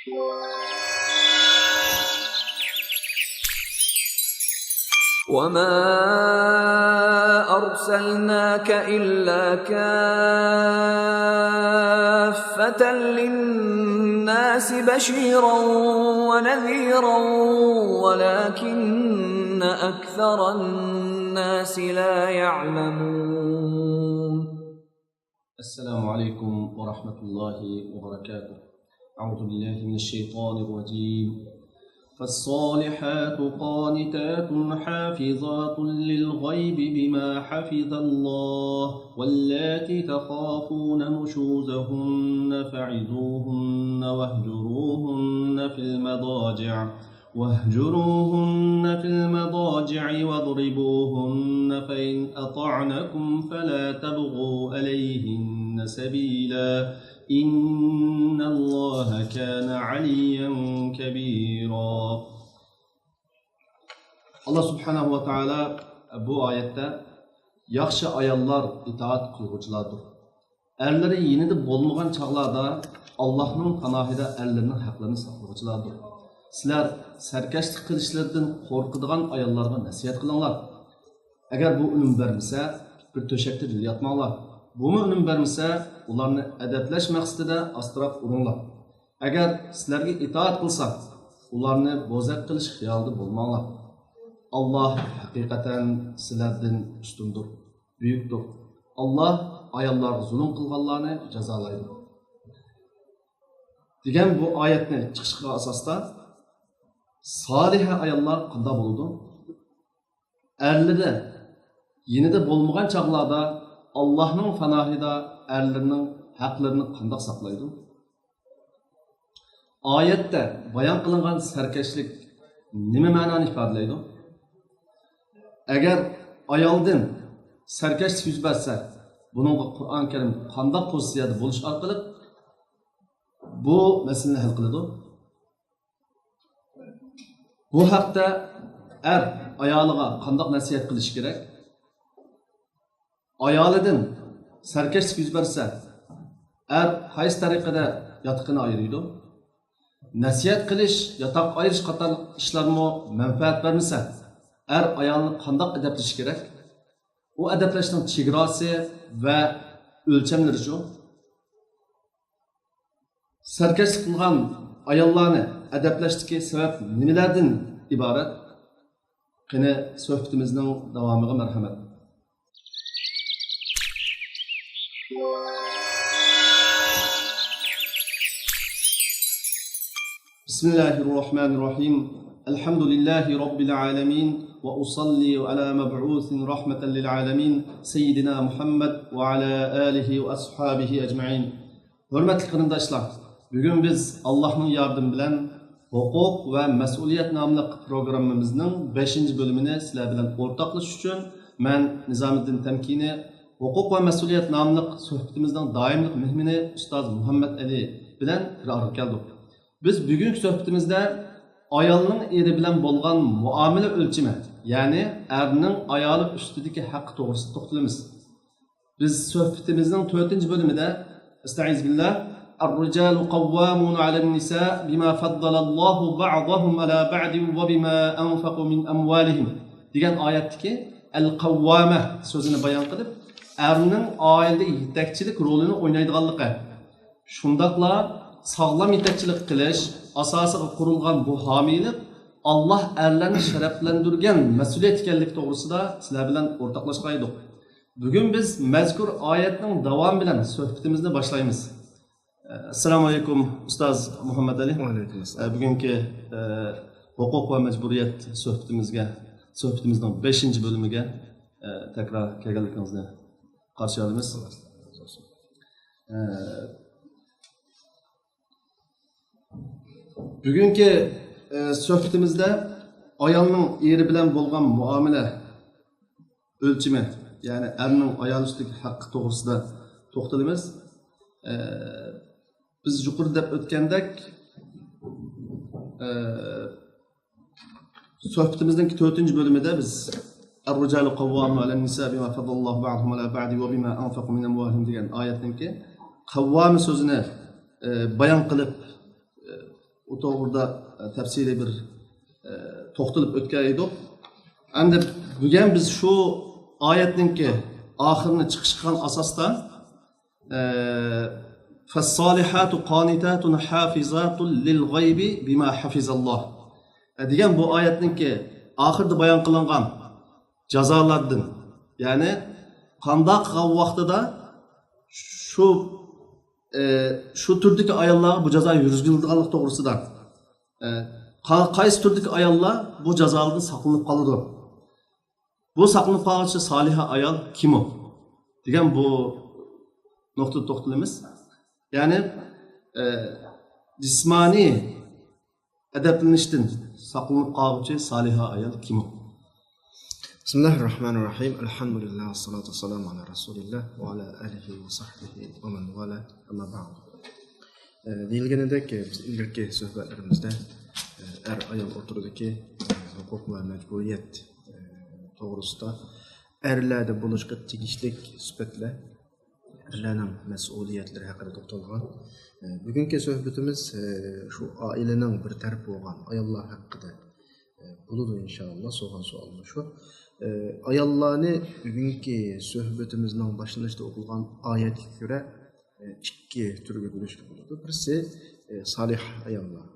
وما أرسلناك إلا كافة للناس بشيرا ونذيرا ولكن أكثر الناس لا يعلمون. السلام عليكم ورحمة الله وبركاته. أعوذ بالله من الشيطان الرجيم. فالصالحات قانتات حافظات للغيب بما حفظ الله واللاتي تخافون نشوزهن فعظوهن واهجروهن في المضاجع واضربوهن فإن أطعنكم فلا تبغوا عليهن سبيلا إن الله كان عليا كبيرا. Allah subhanahu wa ta'ala bu ayette yaxşı ayollar itaat qilguvchilardir. Erleri yenidi bo'lmagan chaqlarda Allohning panohida erlarning haqlarini saqlovchilardir. Sizlar sarkashlik qilishlardan qo'rqadigan ayollarga nasihat qilinglar. Agar bu unum bermasa, bir to'shakda yotmanglar. Buni unum bermasa, ularni adablash maqsadida astroq uringlar. Agar sizlarga itoat qilsa, ularni bo'zaq qilish xiyolida bo'lmanglar. Allah haqiqatan sizlardan ustundir, buyukdir. Allah ayollarga zulm qilganlarni jazolaydi. Degan bu oyatni chiqishiga asosda solih ayollar qanday bo'ladi? Erlari yenida bo'lmagan chaqlarda Allah'ның fanahida erlerinin haqlarını qanday saqlaydi? Ayette bayan kılınan serkeşlik nime ma'noni ifodalaydi? Agar ayoldan serkeşlik yuz bersa, buningga Qur'on Karim qanday pozitsiyada bo'lish orqali bu masalani hal qiladi? Bu haqda er ayoliga qanday nasihat qilish kerak? Ayolidan sarkashlik yuz bersa, er qaysi tariqada yotiqini ayiradi? Nasihat qilish, yotoq ayirish qator ishlarga manfaat bermasa, er ayolni qanday adablash kerak? U adablashning chegarasi va o'lchamlari shu. Sarkashlik qilgan ayollarni adablashdagi sabab nimalardan iborat? Qani suhbatimizning davomiga marhamat. بسم الله الرحمن الرحيم. الحمد لله رب العالمين وأصلي على مبعوث رحمة للعالمين سيدنا محمد وعلى آله وأصحابه أجمعين. Hürmetli kırındaşlar, bugün biz Allah'ın yardım bilen hukuk ve mesuliyet namlı programımızın 5. bölümünü sizler bilen ortaklaşış için ben Nizamettin Temkini hukuk ve mesuliyet namlı sohbetimizden daimlik mühmini Üstad Muhammed Ali bilen bir geldik. Biz bugünkü sohbetimizde ayolning eri bilan bo'lgan muomala o'lchami, ya'ni erning ayoli ustidagi haqqi to'g'risida to'xtalamiz. Biz sohbatimizning 4-bölümünde Estaiz billah الرجال قوامون على النساء بما فضل الله بعضهم على بعض وبما أنفقوا من أموالهم degan oyatdagi al-qawwama so'zini bayon qilib, erning oilada yetakchilik rolini o'ynaydiganligi, shundaqla sağlam yetakchilik qilish asosiga qurilgan bu homiylik Allah erlarni sharaflantirgan mas'uliyat ekanligi to'g'risida sizlar bilan o'rtoqlashaydik. Bugun biz mazkur oyatning davom bilan suhbatimizni boshlaymiz. Assalomu alaykum Ustoz Muhammad Ali. Bugungi huquq va majburiyat suhbatimizning 5-bölümüge tekrar kelganligingizni qarshi olamiz. Bugungi suhbatimizda ayolning eri bilan bo'lgan muomala o'lchami, ya'ni erning ayol ustidagi haqqi to'g'risida to'xtalamiz. Biz yuqorida o'tgandek suhbatimizning 4-bölümünde biz Er-ricalu qawwamun alan-nisa bima faddallahu ba'dahum ala ba'di wa bima anfaqu min amwalihim degan oyatninki qawwam so'zini bayon qilib o to'g'rida tafsiliy bir to'xtalib o'tgan edik. Endi bugun biz shu oyatninki oxirini chiqishgan asosda فالصالحات قانتات حافظات للغيب بما حفظ الله degan bu oyatninki oxirida bayon qilingan jazolardan, ya'ni qandoq vaqtida shu turdagi ayollarga bu jazo yurgizilganlik to'g'risida qaysi turdagi ayollar bu jazolardan saqlanib qoladi. Bu saqlanib qoluvchi soliha ayol kim o? degan bu nuqtada to'xtalamiz. Ya'ni jismoniy adablanishdan saqlanib qoluvchi soliha ayol kim o? Bismillahirrahmanirrahim. Elhamdülillah, salatu vesselamu ala Resulillah ve ala alihi ve sahbihi ve men vala amma ba'd. Deyilganidek biz ilgirki suhbatlarimizda ayol o'tiridagi huquq va majburiyat to'g'risida erlarda bo'lishga tegishlik sifatla erlarning mas'uliyatlari haqida to'xtalgan. Bugungi suhbatimiz shu oilaning bir tarafi bo'lgan ayollar haqida bo'ladi inshaalloh. So'g'an savolimiz shu. Ayollarni bugungi suhbatimizning boshlanishida o'qilgan oyatga ko'ra ikki turga bo'lishga bo'ladi. Birisi solih ayollar.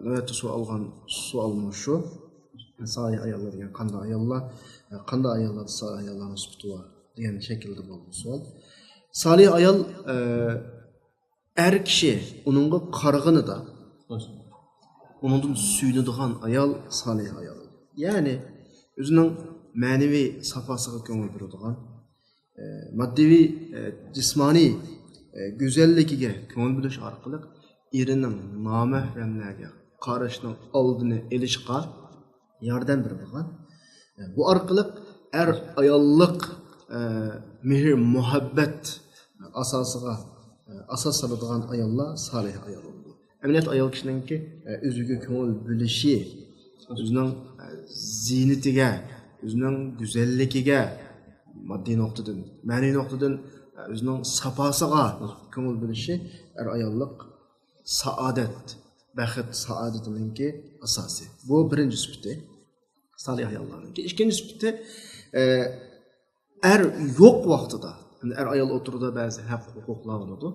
Navbatda savolimiz shu. Solih ayollar degan qanday ayollar solih ayollarning sifati bor degan shaklda bo'lgan savol. Solih ayol er kishi uningga qarag'inida uningdan suyunadigan ayol solih ayol. Ya'ni o'zining ma'naviy safosiga ko'ngil beradigan, moddiy, jismoniy go'zalligiga ko'ngil berish orqali erining nomahramlarga qarashning oldini olishga yordam beradigan. Bu orqali er ayollik mehr muhabbat asosiga asos soladigan ayollar solih ayol bo'ladi. Amaliyot ayol kishiningki o'ziga ko'ngil bo'lishi, o'zining ziynatiga, o'zining go'zalligiga moddiy nuqtadan, ma'naviy nuqtadan o'zining safosiga ko'ngil bo'lishi er ayollik saodat, baxt, saodatiningki asosi. Bu birinchi sifati solih ayollarning. Ikkinchi sifati er yo'q vaqtida, er ayol o'tirida ba'zi haq huquqlar bo'ladi.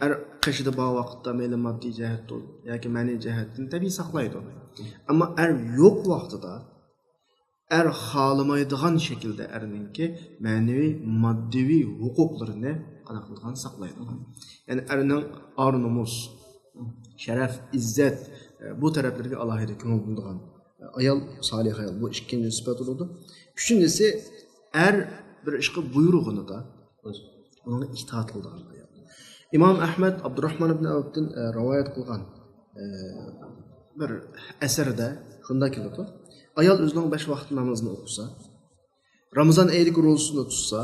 Er qishida bor vaqtda mayli moddiy jihatdan yoki ma'naviy jihatdan tabiiy saqlaydi. Ammo er yo'q vaqtida er xohlamaydigan shaklda erningki ma'naviy, moddiy huquqlarini qanaqilgan saqlaydi. Ya'ni erning or-nomus, sharaf, izzat bu taraflarga alohida ko'ngil bo'ladigan ayol solih ayol. Bu ikkinchi sifat bo'ladi. Uchinchisi er bir ishga buyrug'ida unga itoat qiladigan ayol. İmam Ahmed Abdurrahman ibn Avf'dan rivoyat qilgan bir asarda shunday keladi. Ayol o'zining 5 vaqt namozini o'qisa, Ramazon oyidagi ro'zasini tutsa,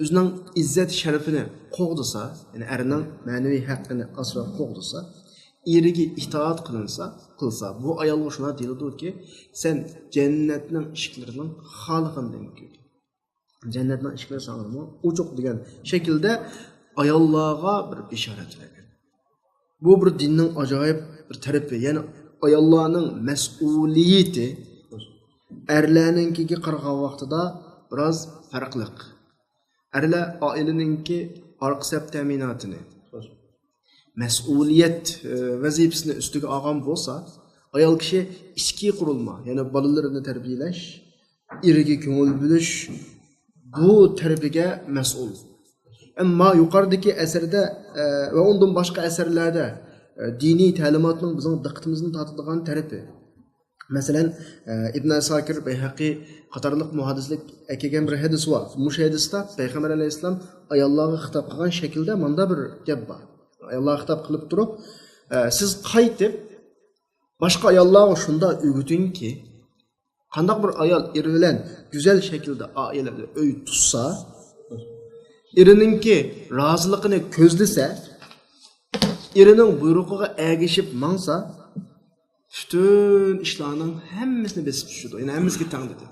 o'zining izzat sharafini qo'g'disa, ya'ni erining ma'naviy haqqini asrab qo'g'disa, eriga itoat qilsa, bu ayolga shuna deyiladi-ki, sen jannatning eshiklarining xoliqidan ko'p. Jannatning eshiklari sang'irmi? Uchuq degan shaklda ayollarga bir bishorat bergan. Bu bir dinning ajoyib bir tarafi, ya'ni ayollarning mas'uliyati erlarninkiga qaragan vaqtida biroz farqli. Erlar oilaninki orqa saf ta'minotini, mas'uliyat vazifasini ustiga olgan bo'lsa, ayol kishi ichki qurilma, ya'ni bolalarini tarbiyalash, eriga ko'ngil bo'lish bu tarafiga mas'ul. Ammo yuqoridagi asarda va undan boshqa asarlarda diniy ta'limotning bizning diqqatimizni tortadigan tarafi. Masalan, Ibn Asakir, Bayhaqi qatorliq muhaddislik kelgan bir hadis bor. Mush hadisda Payg'ambar alayhisalom ayollarga xitob qilgan shaklda menda bir gap bor. Ayollarga xitob qilib turib, siz qaytib boshqa ayollarga shunda o'rgatingki, qanday bir ayol eri bilan go'zal shaklda oilada uy tutsa, erininki roziligini ko'zlasa, erining buyrug'iga ergishib mangsa, bütün ishlarning hammasini besib tushadi. Ya'ni hammasiga tang dedi.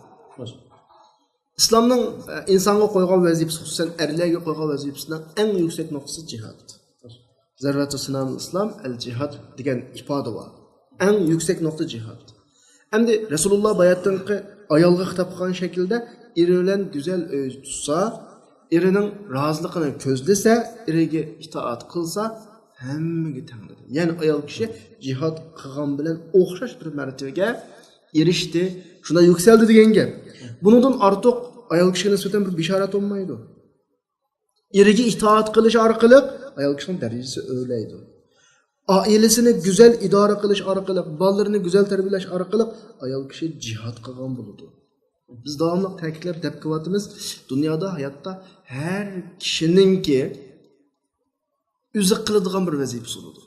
İslamning insonga qo'ygan vazifasi, xususan erlarga qo'ygan vazifasining eng yuksak nuqtasi jihad. Zarratı sınavın İslam el-cihad degan ifoda var. En yüksek nokta cihad. Endi Resulullah bayatdagi ayolga xitob qilgan shaklda eri bilan go'zal tutsa, erining roziligini ko'zlasa, eriga itoat qilsa, hammaga teng dedi. Ya'ni ayol kishi jihad qilgan bilan o'xshash bir martabaga erishdi, shunda yuksaldi degan gap. Bundan ortiq ayol kishiga nisbatan bir bishorat bo'lmaydi. Eriga itoat qilish orqali ayol kishining darajasi o'rlaydi. Ailesini güzel idare qilish orqali, bolalarni güzel tarbiyalash orqali ayol kishi jihad qilgan bo'ladi. Biz davomli ta'kidlab deb qilyapmiz, dunyoda hayotda har kishiningki o'zi qiladigan bir vazifasi bo'ladi.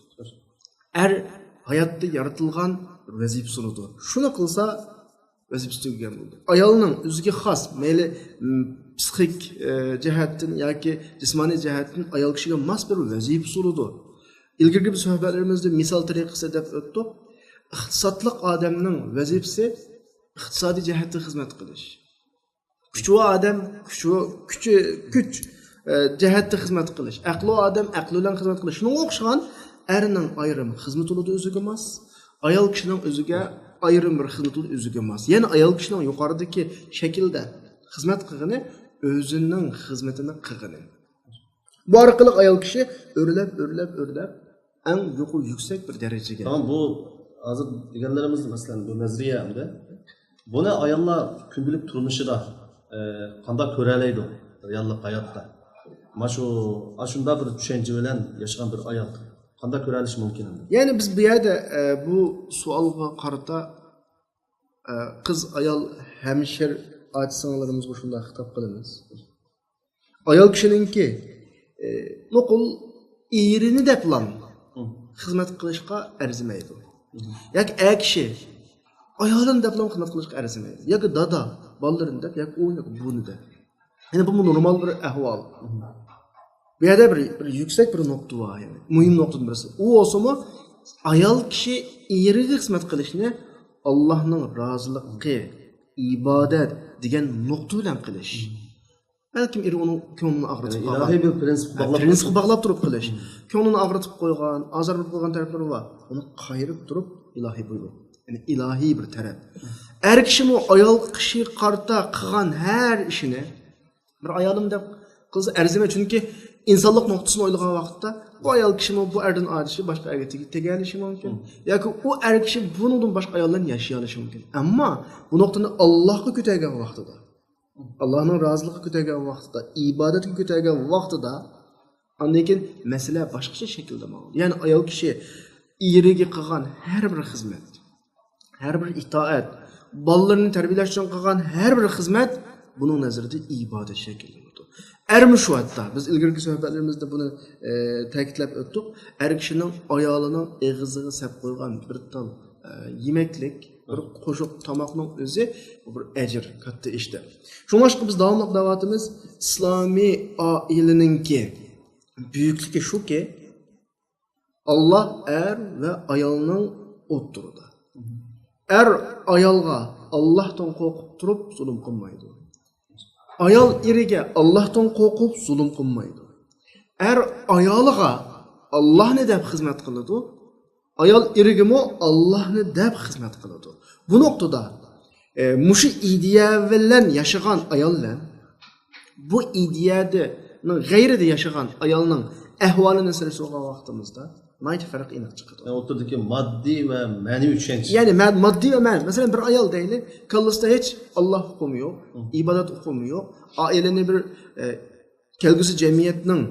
Hayotda yaratilgan bir vazifasi bo'ladi. Shuni qilsa vazifasi tugagan bo'ladi. Ayolning o'ziga xos, mayli psixik jihatdan yoki jismoniy jihatdan ayol kishiga mos bir vazifasi bo'ladi. İlgirgi bir sohbetlerimizde misal tariqası deb o'tdik. İqtisodlik odamning vazifasi iqtisodiy jihatda xizmat qilish. Kuchli odam kuch jihatda xizmat qilish. Aqli odam aqli bilan xizmat qilish. Shunga o'xshagan erning ayrim xizmat bo'ladi o'ziga mos, ayol kishining o'ziga ayrim bir xizmat bo'ladi o'ziga mos. Ya'ni ayol kishining yuqoridagi shaklda xizmat qilgani o'zining xizmatini qilgani. Bu orqali ayol kishi o'rlab en yüksek bir dereceye. Tamam, bu hazır deganlarimiz masalan bu nazriye hamda buni ayollar kundilik turmushida qanday ko'ralaydi reallik hayotda. Mana shunda bir tushuncha bilan yashagan bir ayol qanday ko'ralishi mumkin? Yani biz bu yerda bu savolga qarata qiz ayol hemşir aytsanlarimizga shunday xitob qilamiz. Ayol kishininki nuqul erini deplan xizmat qilishga arzimaydi. Yoki kishi ayolini deplan xizmat qilishga arzimaydi. Yoki dada bolalarini deb, yoki u yoki buni deb. Yani bu normal bir ahvol. Bu yerda bir yüksek bir nokta var yani. Muhim noktadan birisi. O olsa ayol kishi eriga xizmat qilishni Allohning roziligi, ibodat degan nokta bilan qilish. Belki eri onun ko'nglini ag'ritib qo'ygan. İlahi bir prinsip bağlab turib qilish. Ko'nglini ag'ritib qo'ygan, azarib qo'ygan taraflari var. Uni qayirib turib ilahi buyruq. Yani ilahi bir taraf. Er kishi bu ayol kishi qarta qilgan har ishini bir ayolim deb qilsa arzima, chunki insonlik nuqtasini o'ylagan vaqtda bu ayol kishi bu erdan ayrilishi boshqa erga tegalishi mumkin. Yoki u er kishi bundan boshqa ayollarni yashay olishi mumkin. Ammo bu nuqtani Allohga ko'targan vaqtida, Allah'ın razılığı kötügen vaxtida, ibadet kötügen vaxtida, anlayken mesele başka şekilde mi? Yani ayol kişi iriga qilgan her bir hizmet, her bir itaat, bolalarni tarbiyalash uchun qilgan her bir hizmet bunun nazarida ibadet şekli oldu. Ermiş şu hatta biz ilgirki sohbetlerimizde bunu ta'kidlab o'tdik. Er kishining ayolining eg'iziga sap qo'ygan bir tal yemeklik, bir qo'shiq tomoqning o'zi bir ajr, katta ishda. Shunga biz davomli da'vatimiz islomiy oilaninki buyukligi shuki, Allah er ve ayolning o'ttirida. Er ayolga Allohdan qo'rqib turib zulm qilmaydi. Ayol eriga Allohdan qo'rqib zulm qilmaydi. Er ayoliga Allohni deb xizmat qiladi. Ayol erigimi Allohni deb xizmat qiladi. Bu nuqtada mushu ideya bilan yashagan ayollar bu ideyada g'ayrida yashagan ayolning ahvolini so'ragan vaqtimizda nayt farq aniq chiqadi. Yani o'tirdiki moddiy va ma'naviy tushuncha. Yani moddiy va ma'naviy. Masalan bir ayol deyli, kallasida hech Alloh hukmi yo'q, ibodat hukmi yo'q, oilani bir kelgusi jamiyatning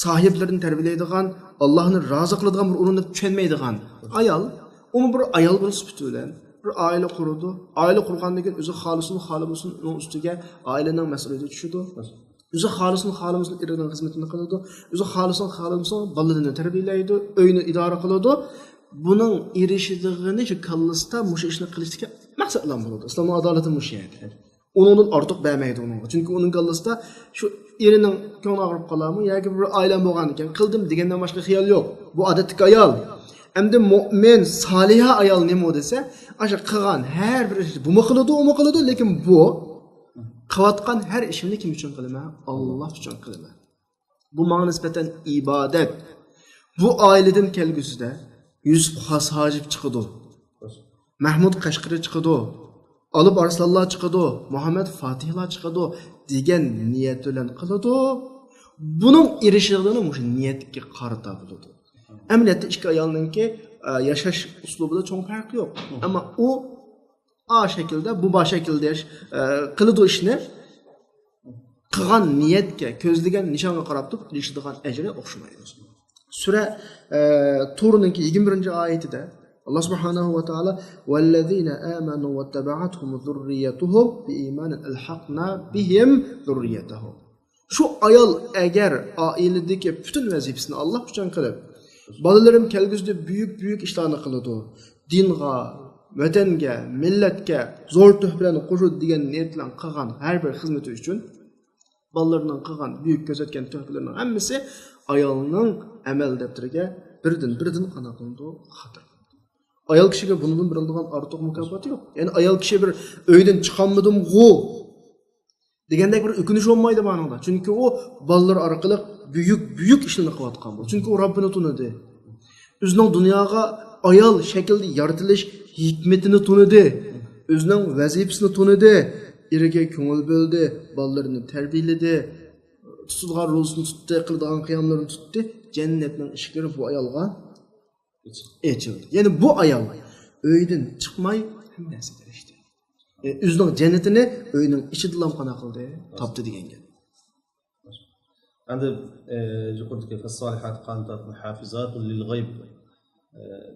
sahiblarini tarbiyalaydigan, Allohni rozi qiladigan bir o'rinda tushunmaydigan ayol, u bir ayol bo'lib sifatida bir oila qurdi. Oila qurgandan keyin o'zi xolisin uning ustiga oilaning mas'uliyati tushadi. O'zi xolisin erining xizmatini qiladi. O'zi xolisin bolalarini tarbiyalaydi, uyni idora qiladi. Buning erishadiğini shu kallasida mush ishni qilishga maqsadlan bo'ladi. Islom adolati mush edi. Undan ortiq bermaydi unga. Chunki uning kallasida shu erining ko'ngli og'rib qoladimi yoki bir oilam bo'lgan ekan, qildim degandan boshqa xiyol yo'q. Bu odatdagi ayol. Endi mu'min, soliha ayol nima desa, o'sha qilgan har bir ish bu qiladi, lekin bu qilayotgan har ishimni kim uchun qilaman? Alloh uchun qilaman. Bu menga nisbatan ibodat. Bu aileden kelgüsüde Yusuf Has Hacip çıkıdı. Mahmud Qashqari chiqadi, Olib Arslanlar chiqadi, Muhammad Fatihlar chiqadi degan niyat bilan qiladi. Buning erishig'ini o'sha niyatga qarata bo'ladi. Amaliyotda ikki ayolninki yashash uslubida cho'ng farq yo'q. Ammo u a shaklda, bu boshqa shaklda qiladi ishni. Qilgan niyatga, ko'zlagan nishonga qarab turib erishadigan ajri o'xshamaydi. Sura Turninki 21-oyatida Allah subhanahu wa ta'ala وَالَّذِينَ آمَنُوا وَاتَّبَعَتْهُمْ ذُرِّيَّتُهُمْ بِإِيمَانٍ أَلْحَقْنَا بِهِمْ ذُرِّيَّتَهُمْ. Şu ayol eğer ailedeki bütün vazifesini Allah için kılıp, balalarım kelgüzde büyük işlerini kılıdı. Dinga, vatanga, milletke, zor töhbilerini koşudu diyen niyetle kılgan her bir hizmeti için, balalarının kılgan büyük gözetken töhbilerinin hemmesi ayolının emel defterine birden kana kılındı, hatır. Ayol kişiye bunun birildiğin artık mükafatı yok. Yani ayol kişi bir öyden çıkanmadım go degandek bir ökünüş olmaydı bana. Çünkü o ballar arkalı büyük işlerini kıvatkan bu. Çünkü o Rabbini tunadı. Özünün dünyaya ayol şekilde yaratılış hikmetini tunadı. Özünün vazifesini tunadı. Erige köngül böldü, ballarını terbiyeledi, tutulgan rozusunu tuttu, kıldığın kıyamlarını tuttu. Cennetin ışıkları bu ayolga açıldı. Yani bu ayol öyden çıkmay hem neseder işte. Özünün cennetini öyünün içi dilam kana kıldı, taptı degan gap. Endi yuqoridagi fasolihat qanitatun hafizatun lil g'ayb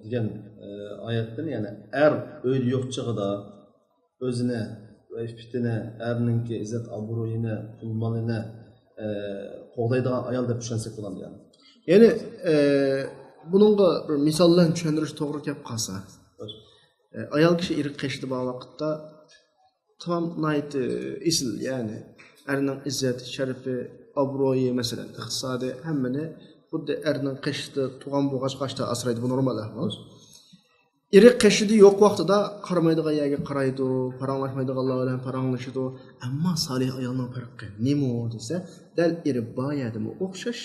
degan oyatdan ya'ni o'yli yo'q chig'ida o'zini iffetini, erninki izzat obro'yini, pul molini qo'g'daydigan ayol deb tushunsak bo'ladi yani. Yani bununla bir misallarni tushundirish to'g'ri kelib qolsa, ayol kishi irik qashdi bor vaqtda tam nayt isil yani erning izzat, sharafi, obro'yi masalan iqtisodiy hammani xuddi erning qashdi tug'an bo'lg'ach qashda asraydi, bu normal ahvol. Irik qashdi yo'q vaqtida qaramaydigan yerga qaraydi, paranglashmaydiganlar bilan paranglashadi. Ammo solih ayolning farqi nima desa, dal iri boyadimi o'xshash,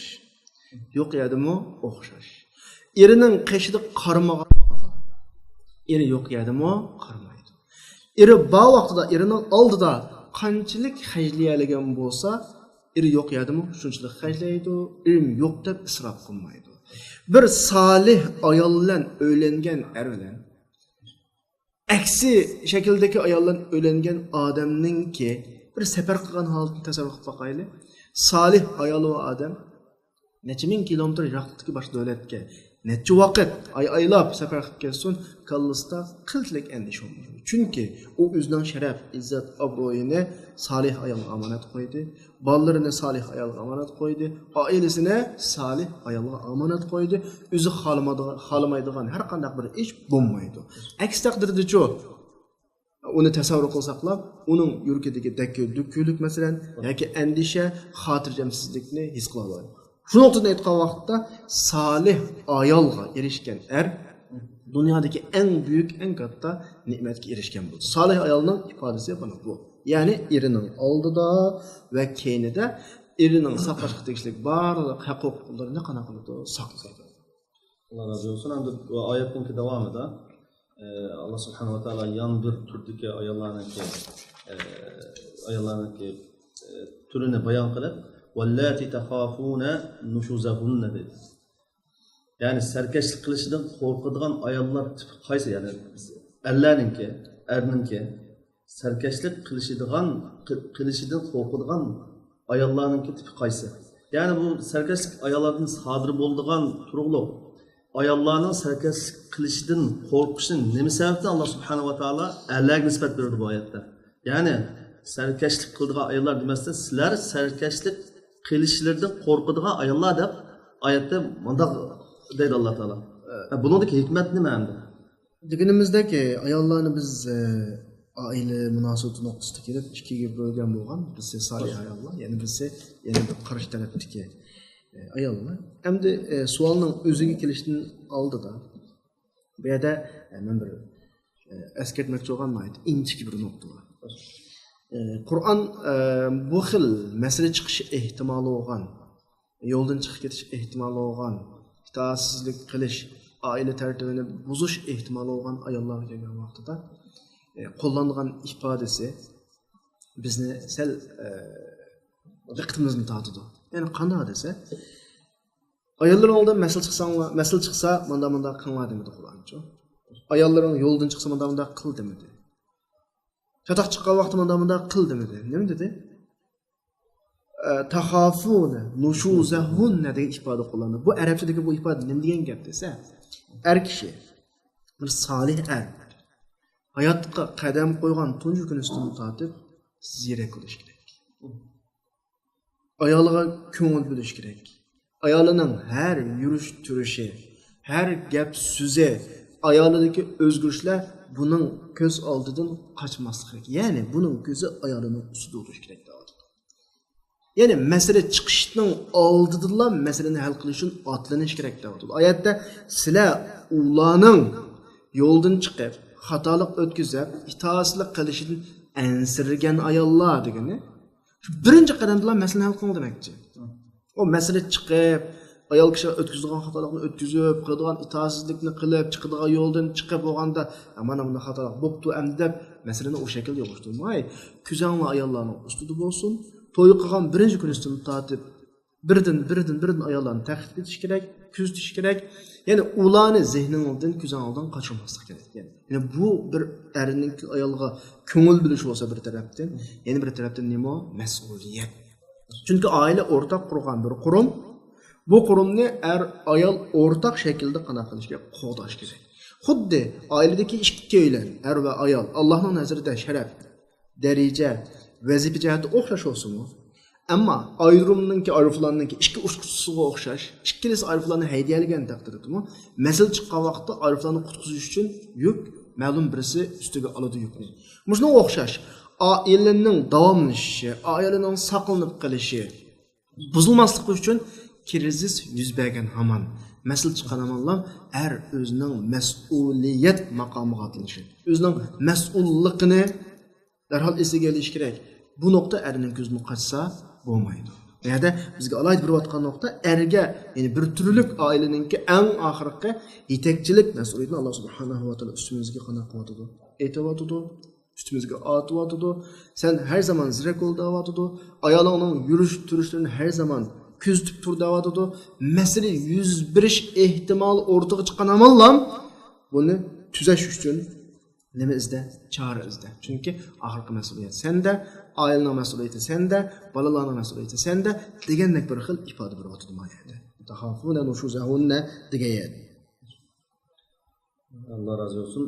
yo'q yadimi o'xshash. Erining qashdi qaramagan, eri yo'q yadimi qaramaydi. Eri bu vaqtida erining oldida qanchalik xajlaydigan bo'lsa, eri yo'q yadimi shunchalik xajlaydi, erim yo'q deb isrof qilmaydi. Bir salih ayol bilan o'ylangan er bilan aksi shakldagi ayol bilan o'ylangan odamningki bir safar qilgan holatni tasavvur qilib boqaylik. Salih ayol va odam necha ming kilometr yiroqlikdagi boshqa davlatga necha vaqt oylab safar qilib kelsin, kallasida qiltlik andish olmaydi. Chunki u o'zining sharaf, izzat, obro'yini salih ayolga omonat qo'ydi, bolalarini salih ayolga omonat qo'ydi, oilasini salih ayolga omonat qo'ydi. O'zi xolamaydigan har qanday bir ish bo'lmaydi. Aks taqdirda-chi uni tasavvur qilsaqlar, uning yurkidagi dakki-dukkilik masalan yoki andisha, xotirjamsizlikni his qila oladi. Shu nuqtada aytgan vaqtda salih ayolga erishgan er dunyodagi eng buyuk, eng katta ne'matga erishgan bo'ldi. Salih ayolning ifodasi mana bu. Ya'ni erining oldida va keynida erining saqlashga tegishli barliq huquqlarini qana qiladi, saqlaydi. Alloh razı olsun. Endi bu oyatning davomida Allah subhanahu wa taala yan bir turdagi ayollarniki turini bayon qilib وَاللَّاتِ تَخَافُونَ نُشُوزَهُنَّ dedi. Yani serkeşlik kılışından korkuduğun ayollar tipi qaysi? Yani erninki serkeşlik kılışından korkuduğun ayollarınki tipi qaysi? Yani bu serkeşlik ayollarının sadır bulduğun turuluq ayollarının serkeşlik kılışından korkuşun nemi sebepten Allah subhanahu wa ta'ala erlerine nispet verirdi bu ayette. Yani serkeşlik kıldığı ayollar demezse sizler serkeşlik qilishlardan qo'rqadigan ayollar deb oyatda bundoq deydi Alloh taolo. Buningdagi hikmat nima endi? Deganimizdagi ayollarni biz oila munosabati nuqtasida kelib ikkiga bo'lgan bo'lgan, bizse solih ayollar, ya'ni bizse yana bir qarish tarafdagi ayollar. Endi savolning o'ziga kelishdan oldida bu yerda men bir eskartmoqchi bo'lganman, inchik bir nuqta bor. Qur'on bu xil masala chiqishi ehtimoli bo'lgan, yo'ldan chiqib ketish ehtimoli bo'lgan itoatsizlik qilish, oila tartibini buzish ehtimoli bo'lgan ayollarga kelgan vaqtida qo'llangan ifodasi bizni sal diqqatimizni tortadi. Ya'ni qanday desa, ayollar oldin masal chiqsa, manda qilma demadi Qur'oncha. Ayollarning yo'ldan chiqsa, manda qil demadi. Chatoq chiqqan vaqtda manda qil demadi. Nima dedi? Tahafuna nushuzahunna degan ifoda qo'llandi. Bu arabchadagi bu ifoda nima degan gap desa, kishi bir solih hayotga qadam qo'ygan tunji kunidan tortib ziyrak bo'lish kerak. Ayoliga ko'ngil bo'lish kerak. Ayolining har yurish turishi, har gap so'zi, ayolidagi o'zgarishlar buning ko'z oldidan qochmaslik kerak. Ya'ni buning ko'zi ayolining ustida bo'lish kerak. Yani mesele çıkışının aldıdılar meseleni hal qilish uchun otlanish kerak deyapti. Oyatda sizlar ularning yo'ldan chiqib, xatolik o'tkazib, itoatsizlik qilishini ansirgan ayollar degani shu birinchi qadamda meseleni hal qilmoq demakchi. O mesele chiqib, ayol kishi o'tkazgan xatolikni o'tkazib, qiladigan itoatsizlikni qilib, chiqadigan yo'ldan chiqib bo'lganda, mana bunday xatolik bo'pti endi deb meseleni o shaklda yo'qotmay, kuzangli ayollarning ustida bo'lsin. To'y qilgan birinchi kunidan tortib birdan ayollarni tahdid etish kerak, kuzatish kerak. Ya'ni ularni zehningizdan, ko'zingizdan qochirmaslik kerak. Ya'ni bu bir erning ayolga ko'ngil bilish bo'lsa bir tarafdan, yana bir tarafdan nima? Mas'uliyat. Chunki oila o'rtaq qurgan bir qurum. Bu qurumni ayol o'rtaq shaklda qana qilishga qo'llash kerak. Xuddi oiladagi ikkilar, va ayol Allohning nazarida sharaf, daraja, vazifa jihati o'xshash olsunmi? Ammo ayrimninki ariflarninki ikki uçquchisiga o'xshash, ikkilisi ariflarni haydaydigan taqdirdami? Masal chiqqan vaqtda ariflarni qutqizish uchun yuk ma'lum birisi ustiga oladi yukni. Shunga o'xshash oilaning davomlashishi, oilaning saqlanib qolishi buzilmasligi uchun krizis yuz bergan hamon masal chiqqan hamonlar o'zining mas'uliyat maqomiga atilishi, o'zining mas'ulligini darhol esiga olish kerak. Bu nokta erning ko'zini qochsa bo'lmaydi. Yani bizga alayda bir vatgan nokta erga, yani bir türlük aileninki en ahirki yetekçilik mesuliyetini Allah subhanahu wa ta'ala üstümüzge qana qiladi. Aytavatıdı, üstümüzge atıvatıdı. Sen her zaman zirek ol davatıdı. Ayolingning yurish turishlarini her zaman kuzatib tur davatıdı. Mesele yüz birish ehtimoli o'rtaga chiqqan amallam buni tuzash uchun nima izda? Chora izda. Chunki oxirgi mas'uliyat senda, ailening mas'uliyati senda, bolalarning mas'uliyati senda degandek bir xil ifoda beryapti mayada. Tahafuna nushuzahunna degan. Allah razı olsun.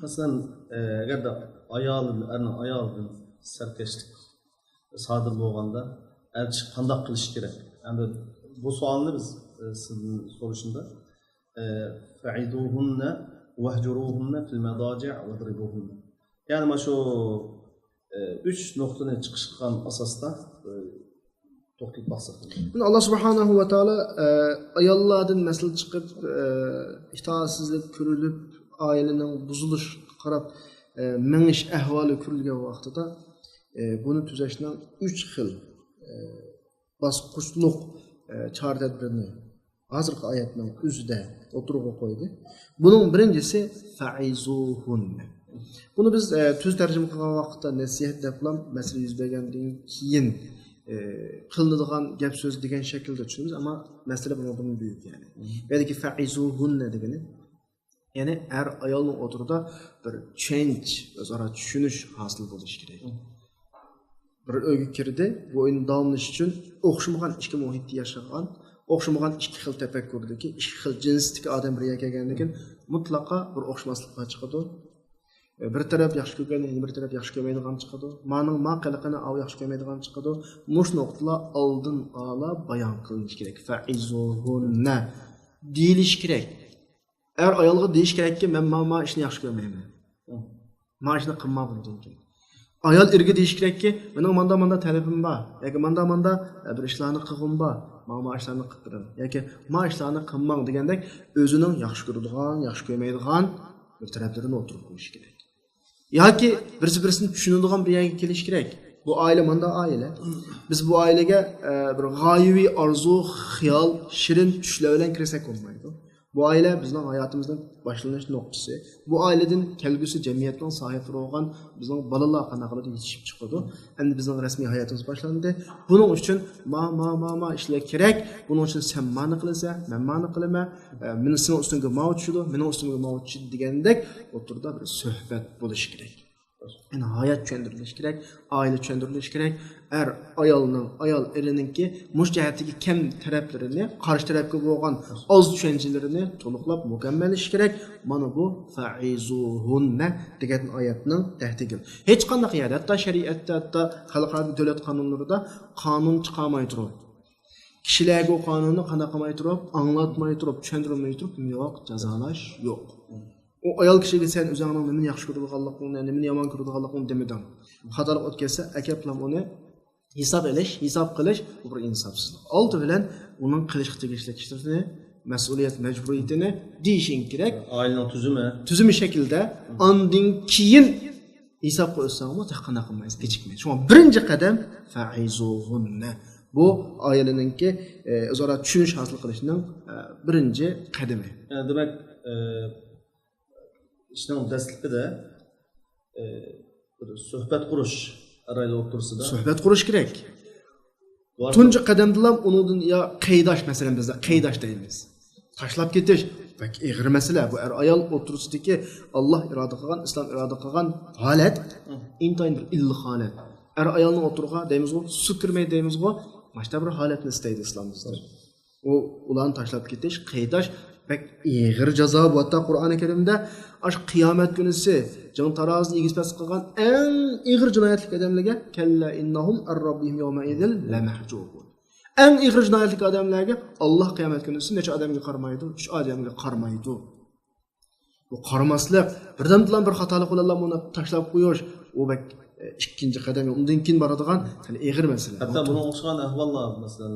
Masalan, agar ayolning sarkashlik sodir bo'lganda, elchi qanday qilish kerak? Endi bu savolni biz sizning so'rashingda fa'iduhunna vahjuruhunna fil madaji' wadribuhunna. Yani mana shu 3 nuqtani chiqishgan asosda to'xtalib baqsak. Buni Alloh subhanahu va taolo ayollardan masal chiqib, itoatsizlik ko'rilib, oilaning buzilish qarab mingish ahvoli ko'rilgan vaqtida buni tuzashning 3 xil bosqichliq chora-tadbirini hozirgi oyatning o'zida o'tirib qo'ydi. Buning birinchisi fa'izuhunna. Bunu biz tuz tarjima qilgan vaqtda nasihat deb ham masala yuz bergandan keyin qilinadigan gap so'z degan shaklda tushunamiz, ammo masala bundan büyük yani. Belki fa'izuhunna degani yani ayolning o'tirida bir change, o'zaro tushunish hosil bo'lishi kerak. Bir uyga kirdi, bu o'yin davomlash uchun o'xshamagan ikki muhitda yashagan, o'xshamagan ikki xil tafakkurdagi, ikki xil jinsdagi odam bir yerga kelgandan keyin mutlaqo bir o'xshamaslikqa chiqadi. Bir taraf yaxshi ko'rgani, bir taraf yaxshi ko'rmaydigan chiqadi. Ma'ning ma qilqini av yaxshi ko'rmaydigan chiqadi. Mush nuqtalar oldin ola bayon qilinish kerak. Fa'izuhunna deyilish kerak. Ayolga deyish kerakki, men ma ishni yaxshi ko'rmayman. Ma ishni qilmadim deydi. Ayol erga deyish kerakki, mening manda talabim bor. Yoki manda bir ishlarni qilg'im bor. Ma ishlarni qilib beraman. Yoki ma ishlarni qilmang degandek o'zining yaxshi ko'radigan, yaxshi ko'rmaydigan bir taraflarni o'tirib qo'yish kerak. Yoki birisini tushunadigan bir yerga kelish kerak. Bu aile manda aile. Biz bu ailege bir gaybi arzu, xiyal, şirin düşler bilen kirsak olmaydı. Bu aile bizning hayatımızın başlanış noktası. Bu aileden kelgüsü cemiyetin sahipleri olan bizning balalar qanaqalarda yetişip çıkıyordu. Endi bizning resmi hayatımız başlandı. Bunun için ma işler kerak. Bunun için sen mani qilsa, men mani qilma, meni sen ustunga ma uçudu, meni ustunga ma uçudu degandek o'tirda bir suhbat bo'lishi kerak. Yani hayat çöndürülüş gerek, aile çöndürülüş gerek. Ayal erininki müştehatdagi kem taraflarini, karşı tarafga bo'lgan az düşüncelerini to'liqlab mukammallish gerek. Mana bu fa'izuhunna degan oyatning tahdidi. Hech qanday yerda, hatto shariatda, hatto xalqaro davlat qonunlarida qonun chiqarmay turib, kishilarga o qonunni qanday qilmay turib, anglatmay turib, tushuntirmay turib, yo'q, jazolash yo'q. O ayol kishiga sen o'zingning nimani yaxshi ko'radiganligingni, nimani yomon ko'radiganligingni demeding. Xatolik o'tkazsa, aka bilan uni hisob qilish bu bir insofsizlik. Oldi bilan uning qilishga tegishli ishlarni, mas'uliyat majburiyatini deyishing kerak. Ailening tuzumi shaklda ondan keyin hisob qo'ysangmi, taqana qilmaysiz, kechikmaysiz. Shunga birinchi qadam fa'izuhunna. Bu aileningki o'zaro tushunish hosil qilishning birinchi qadami. Demak, ishning dastlabida bir suhbat qurish arayli o'tirsida. Suhbat qurish kerak. Tunji qadamdan undan ya qaydash masalan bizda qaydash deymiz. Tashlab ketish bak ig'ir masala. Bu ayol o'tirsidagi Alloh iroda qilgan, islom iroda qilgan holat intayin bir illi holat. Ayolning o'tirga deymiz-ku, su kirmay deymiz-ku, mana bir holatni istaydi islom bizda. O ularni tashlab ketish, qaydash bak ig'ir jazo bu hatta Qur'oni Karimda ash qiyomat kunisi jon tarozini egizpas qilgan eng ig'ir jinoyatlik odamlarga kalla innahum ar-rabbihim yawma idil lamahjubun. Eng ig'ir jinoyatlik odamlarga Alloh qiyomat kunisi necha odamga qarmaydi? 3 odamga qarmaydi. Bu qaramaslik birdan bir xatolik bilan buni tashlab qo'yish, u bak ikkinchi qadam, undan keyin boradigan ig'ir masala. Hatto buni o'xshagan ahvollar, masalan,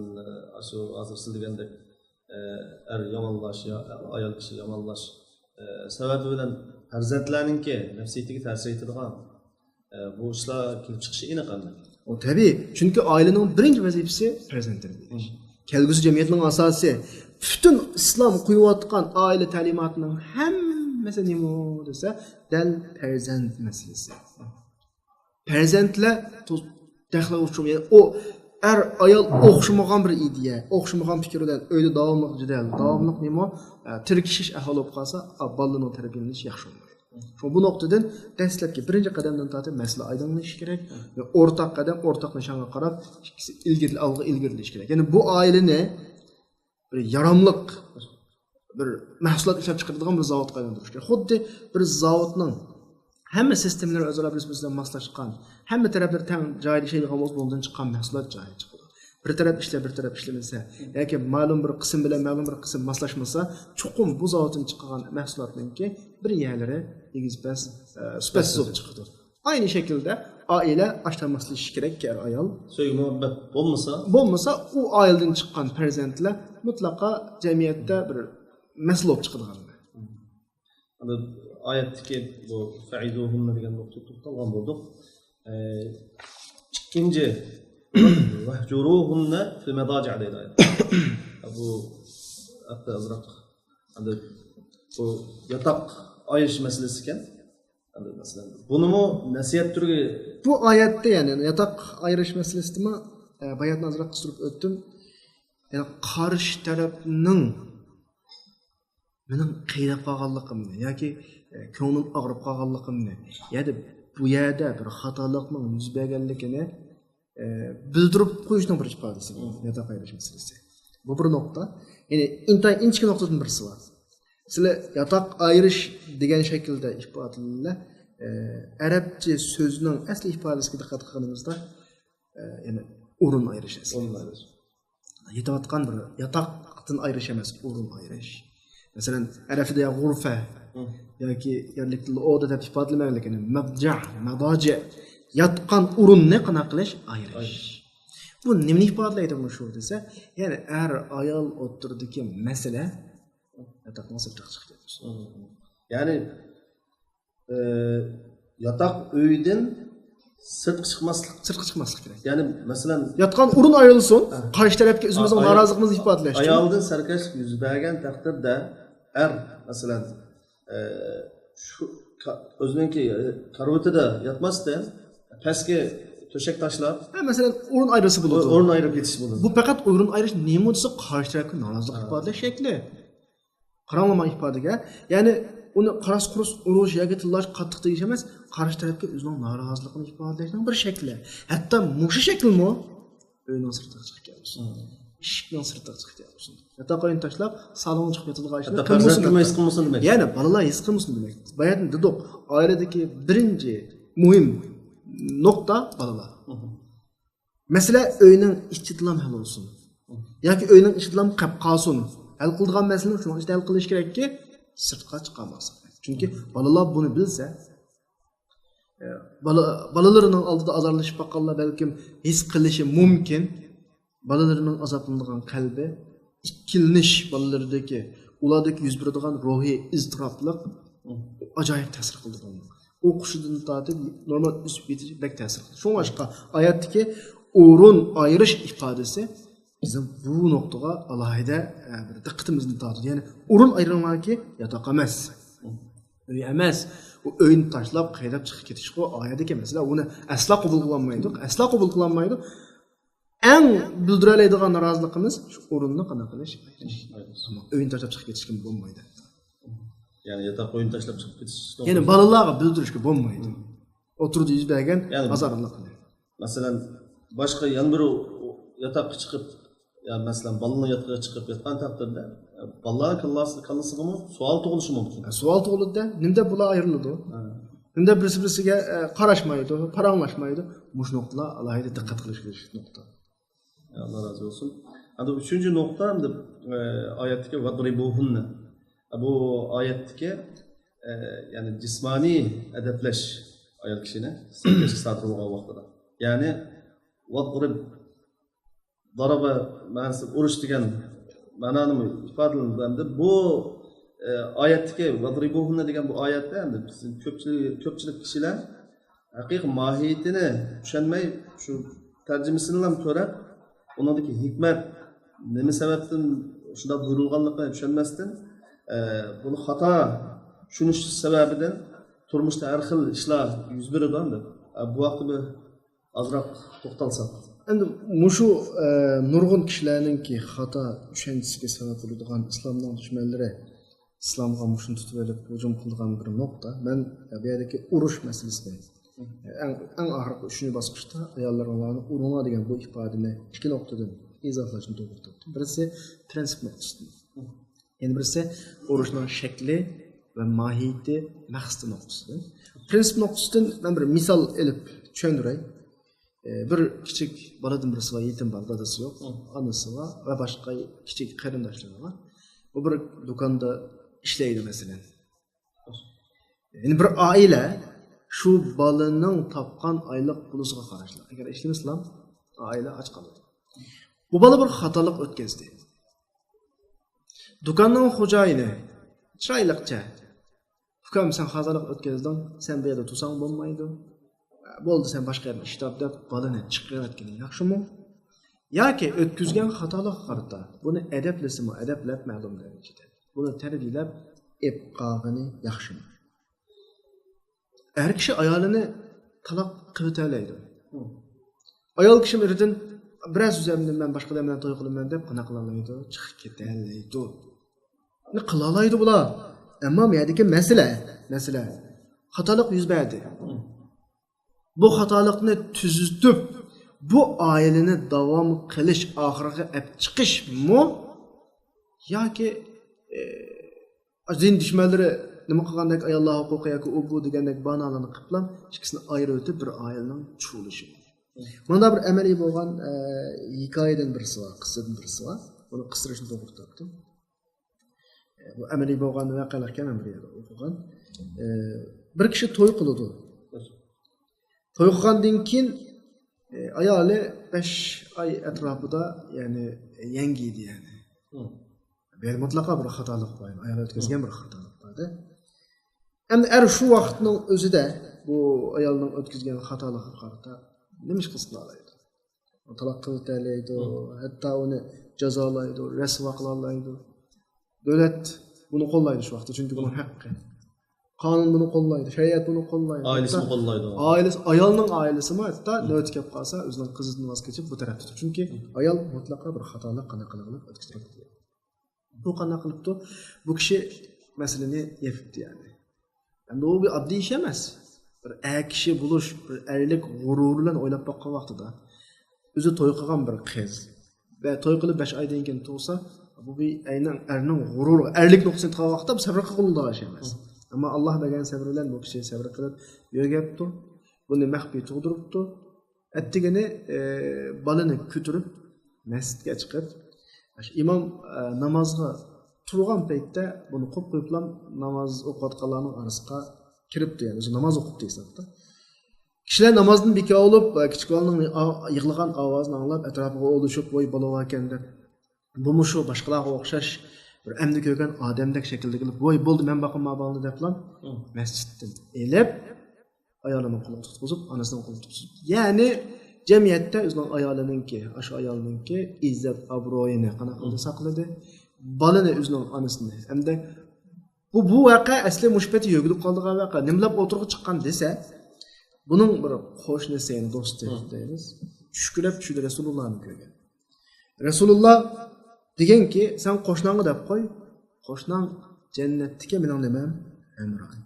shu hozir siz degandek yomonlash, ayol kishi yomonlash sababi bilan farzandlarninki nafsiyatiga ta'sir etadigan bu ishlar kelib chiqishi aniq. O tabii, çünkü ailenin birinci vazifesi farzand tarbiyalash. Kelgusi jamiyatning asosi. Bütün islom qo'yayotgan aile ta'limotining hammasi nima desa, dal farzand masalasi. Farzandlar daxli uchun o ayol o'xshamagan bir ideya, o'xshamagan fikr bilan uyda davomli jidal, davomli nima tirkishish ahvoli bo'lib qolsa, bolaning tarbiyalanishi yaxshi bo'lmaydi. Bu noktadan dastlabki birinchi qadamdan tortib masala oydinlashishi kerak va o'rtaq qadam, o'rtaq nishonga qarab ilgirilishi kerak. Ya'ni bu oilani bir yaramliq bir mahsulot ishlab chiqaradigan bir zavodga aylantirish kerak. Xuddi bir zavodning hamma sistemlar o'zaro bir-biriga moslashgan, hamma taraflar teng joyida ishlaydigan bo'lgan chiqqan mahsulot joyi chiqadi. Bir taraf ishlar, bir taraf ishlamasa, yoki ma'lum bir qism bilan ma'lum bir qism moslashmasa, chuqur bu zavoddan chiqqan mahsulotninki bir yerlari egizpas, sifatsiz bo'lib chiqadi. Aynı şekilde aile açlanmaslışı gerek ki ayol. Sevgi muhabbet bo'lmasa u aileden çıkan farzandlar mutlaka cemiyette bir mesele olib chiqadi. Oyatdagi bu fa'izuhunna degan nuqta to'xtalgan bo'ldik. Ikkinchi vahjuruhunna fil madaji' deydi. Bu hatta azroq bu yotoq ayirish masalasi ekan. Mesela bunu mu nasihat türü? Bu ayette yani yatak ayırış meselesi mi? Bayatını azırak kıstırıp öttüm. Yani karşı tarafının benim kıydap kağallıkım ne? Ya ki könlüm ağrıp kağallıkım ne? Ya da bu yerde bir hatalıkның yüz bergenlikini bildirip koyuşun bir ifadesi. Yatak ayırış meselesi. Bu bir nokta. Yani inçki noktadan birisi var. Sizler yatak ayırış degen şekilde ifadeliler Arapça sözünün asli ifadesiga diqqat qilganimizda yani o'rin ayirish. Yetayotgan bir yataqdan ayirish emas, o'rin ayirish. Masalan, arabda g'urfa yoki yerlik tilda oda deb ifodalamaylikni mabja', madaji yatqan o'rinni qana qilish ayirish. Bu nimani ifodalaydi bu shu desa, ya'ni ayol o'tirdiki masala yatak nasıl çıkacak? Yani yatak öyden sirtqa chiqmaslik. Sirtqa chiqmaslik kerak. Ya'ni masalan Yotgan o'rin ayrılsın, qarshi tarafga o'zimizning noroziliqimizni ifodalash uchun. Ayoldan sarkashlik yuz bergan taqdirda masalan shu o'zininki karavotida yotmasdan pastga to'shak tashlab, masalan o'rin ayrılsa bo'ladi. O'rin ayirib ketish bo'ladi. Bu faqat o'rin ayirish nima desa qarshi tarafga norozilik ifodalash shakli. Qaranglar ifodaga, ya'ni uni qaras qurus urush yoki tillash qattiq deyish emas, qarshi tarafga o'zining noroziligini ifodalashning bir shakli. Hatto mushi shaklmi uyning sirtiga chiqib kelsin. Eshikning sirtiga chiqib kelsin. Yataqo'yini tashlab, salonga chiqib yotadigan ishni qilmasin demak. Ya'ni bolalar his qilmasin demak. Bayatni dedik, oiladagi birinchi muhim nokta bolalar. Mesela uyning ichidan hal olsun. Yoki uyning ichidan qolib qolsin. Hal qiladigan masalani shunga hal qilish kerakki, sirtqa chiqarmasin. Chunki bolalar buni bilsa, bolalarining oldida azarlashib qoqqanlar balkim his qilishi mumkin. Bolalarining azoblanadigan qalbi, ikkilnish bolalaridagi, ulardagi yuz beradigan ruhiy iztiroblik ajoyib ta'sir qildi. O'qishidan tortib normal o'sib ketish bek ta'sir qildi. Shu boshqa oyatdagi o'rin ayirish ifodasi bizim bu noktada alohida bir diqqatimizni tortadi. Ya'ni o'rin ayrilganki yotoq emas. Uy emas. U o'yin tashlab qaydab chiqib ketish bu oyatdagi masala uni asla qabul qilolmaydi. Eng bildiradigan noroziligimiz shu o'rinni qanaqa qilish. Ammo o'yin tashlab chiqib ketishga bo'lmaydi. Yani yatak oyun taşlab chiqib ketish. Yani balalarga bildirishga bo'lmaydi. O'tirdi yuz bergan azarlik. Masalan, boshqa yana bir yatakqa chiqib, yani masalan, balalar yataqqa chiqib yotgan taqdirda, balalar kallasiga savol tug'ilishi mumkin. Savol tug'iladi, nimda bular ayriladi? Nimda birisi-birisiga qarashmaydi, paranglashmaydi? Mush nuqtalar alohida diqqat qilish nuqta. Allah razı olsun. Endi 3-cü nokta endi oyatdagi vadribuhunna. Bu oyatdagi yani cismani adablash ayol kishini sarkashlik sodirgan vaqtida. Ya'ni vadrib daraba ma'nosi urush degan ma'noni ifodalanadi. Bu oyatdagi vadribuhunna degan bu oyatda endi ko'pchilik kishilar haqiqiy mohiyatini tushunmay shu tarjimasini ham ko'rib, uningdagi hikmat nima sababdan shunda buyurilganligini tushunmasdan bunu xato tushunish sababidan turmushda har xil ishlar yuz beradi. Bu vaqtda azroq to'xtalsak. Endi mushu nurg'un kishilarningki xato tushunchasiga sabab bo'ladigan islomning dushmanlari islomga mushuni tutib olib hujum qilgan bir nuqta. Men bu yerdagi urush masalasida eng oxirgi 3-bosqichda ayollarni uruna degan bu ifodani ikki nuqtadan izohlashni to'g'ri topdim. Birisi prinsip nuqtasidan. Yani birisi urushning shakli va mohiyati maqsadi nuqtasidan. Prinsip nuqtasidan men bir misol elib tushuntiray. Bir kichik boladan birisi va yetim bola, dadasi yo'q, onasi va boshqa kichik qarindoshlari bor. Bu bir do'konda ishlaydi masalan. Yani bir oila shu bolaning topgan oylik puliga qarashli. Agar ishlamasa, oila och qoladi. Bu bola bir xatolik o'tkazdi. Do'konning xo'jayini chiroyliqcha "Ukam, sen xatolik o'tkazding, sen bu yerda tursang bo'lmaydi. Bo'ldi, sen boshqa yerda ishlab" deb bolani chiqarayotgani yaxshimi? Yoki o'tkazgan xatolik qarta buni adablasimi, adablab ma'lum darajada. Buni tarbiyalab qolgani yaxshimi? Har kishi ayolini taloq qilib o'taydi. Ayol kishi biridan biraz üzerinden ben başka demeden toy kılım deb qana qilalaydı, chiqib ketalaydi. Ne qilalaydı bular? Ammo bu yerdagi masala xatolik yuz berdi. Bu xatolikni tuzitib, bu oilani davom qilish, oxiriga olib chiqishmi? Yoki din dushmanlari nima qilgandek ayollar huquqi yoki u bu degandek banolarni qilib, ikkisini ayirib o'tib bir oilaning chulishi. Bunda bir amaliy bo'lgan hikoyadan birisi bor, qissadan birisi bor. Buni qistirishni to'g'ri topdim. Bu amaliy bo'lgan voqealarga men bir yerda o'qigan. Bir kishi to'y qildi. To'y qilgandan keyin ayoli 5 oy atrofida, ya'ni yangi edi yani. Bir mutlaqo bir xatolik bor. Ayol o'tkazgan bir xatolik bor. Endi shu vaqtning o'zida bu ayolning o'tkazgan xatoligi qarata nima ish qilsa oladi? Taloq qilib ta'laydi, hatto uni jazolaydi, rasvo qila oladi. Davlat buni qo'llaydi shu vaqtda, chunki buning haqqi. Qonun buni qo'llaydi, shariat buni qo'llaydi. Ailesi qo'llaydi. Ailesi, ayolning ailesimi hatto navbat kelib qolsa, o'zining qizidan voz kechib bu tarafda turadi. Chunki ayol mutlaqo bir xatolik qanaqa qilib o'tkaztiradi. Bu qanaqa qilibdi? Bu kishi masalani yefibdi yani. Endi u bir oddiy ish emas. Bir kishi bo'lish, bir erlik g'ururi bilan o'ylab boqqan vaqtida o'zi to'y qilgan bir qiz va to'y qilib 5 oydan keyin tug'sa, bu bir aynan erning g'ururi, erlik nuqsini qilgan vaqtda sabr qiladigan ish emas. Ammo Alloh bergan sabr bilan bu kishi sabr qilib yurgapti. Buni maxfiy tug'diribdi. Attigini balani ko'tarib masjidga chiqib, imom namozga turgan paytda buni qo'yib namoz o'qiyotganlarning orasiga kiribdi, ya'ni o'zi namoz o'qib deyapti. Kishilar namozdan beka olib, kichik bolaning yig'lagan ovozini anglab, atrofiga o'lishib, voy bola ekan deb, bu mushu boshqalarga o'xshash bir amni ko'rgan odamdek shaklda kelib, voy bo'ldi, men boqimma bo'ldi deb masjiddan elib, ayolining qo'lini tutqizib, onasining qo'lini tutqizib. Ya'ni jamiyatda o'zining ayolininki, o'sha ayolninki izzat obro'yini qanaqa saqladi, balani o'zining onasini. Hamda bu voqea asli mushbati yo'g'ilib qoldigan voqea. Nimlab o'tirib chiqqan desa, buning bir qo'shnisi, do'sti deymiz. Tushkurab tushdi Rasulullohni ko'rgan. Rasululloh deganki, sen qo'shnangga deb qo'y. Qo'shnang jannatga mening nimam? Amroy.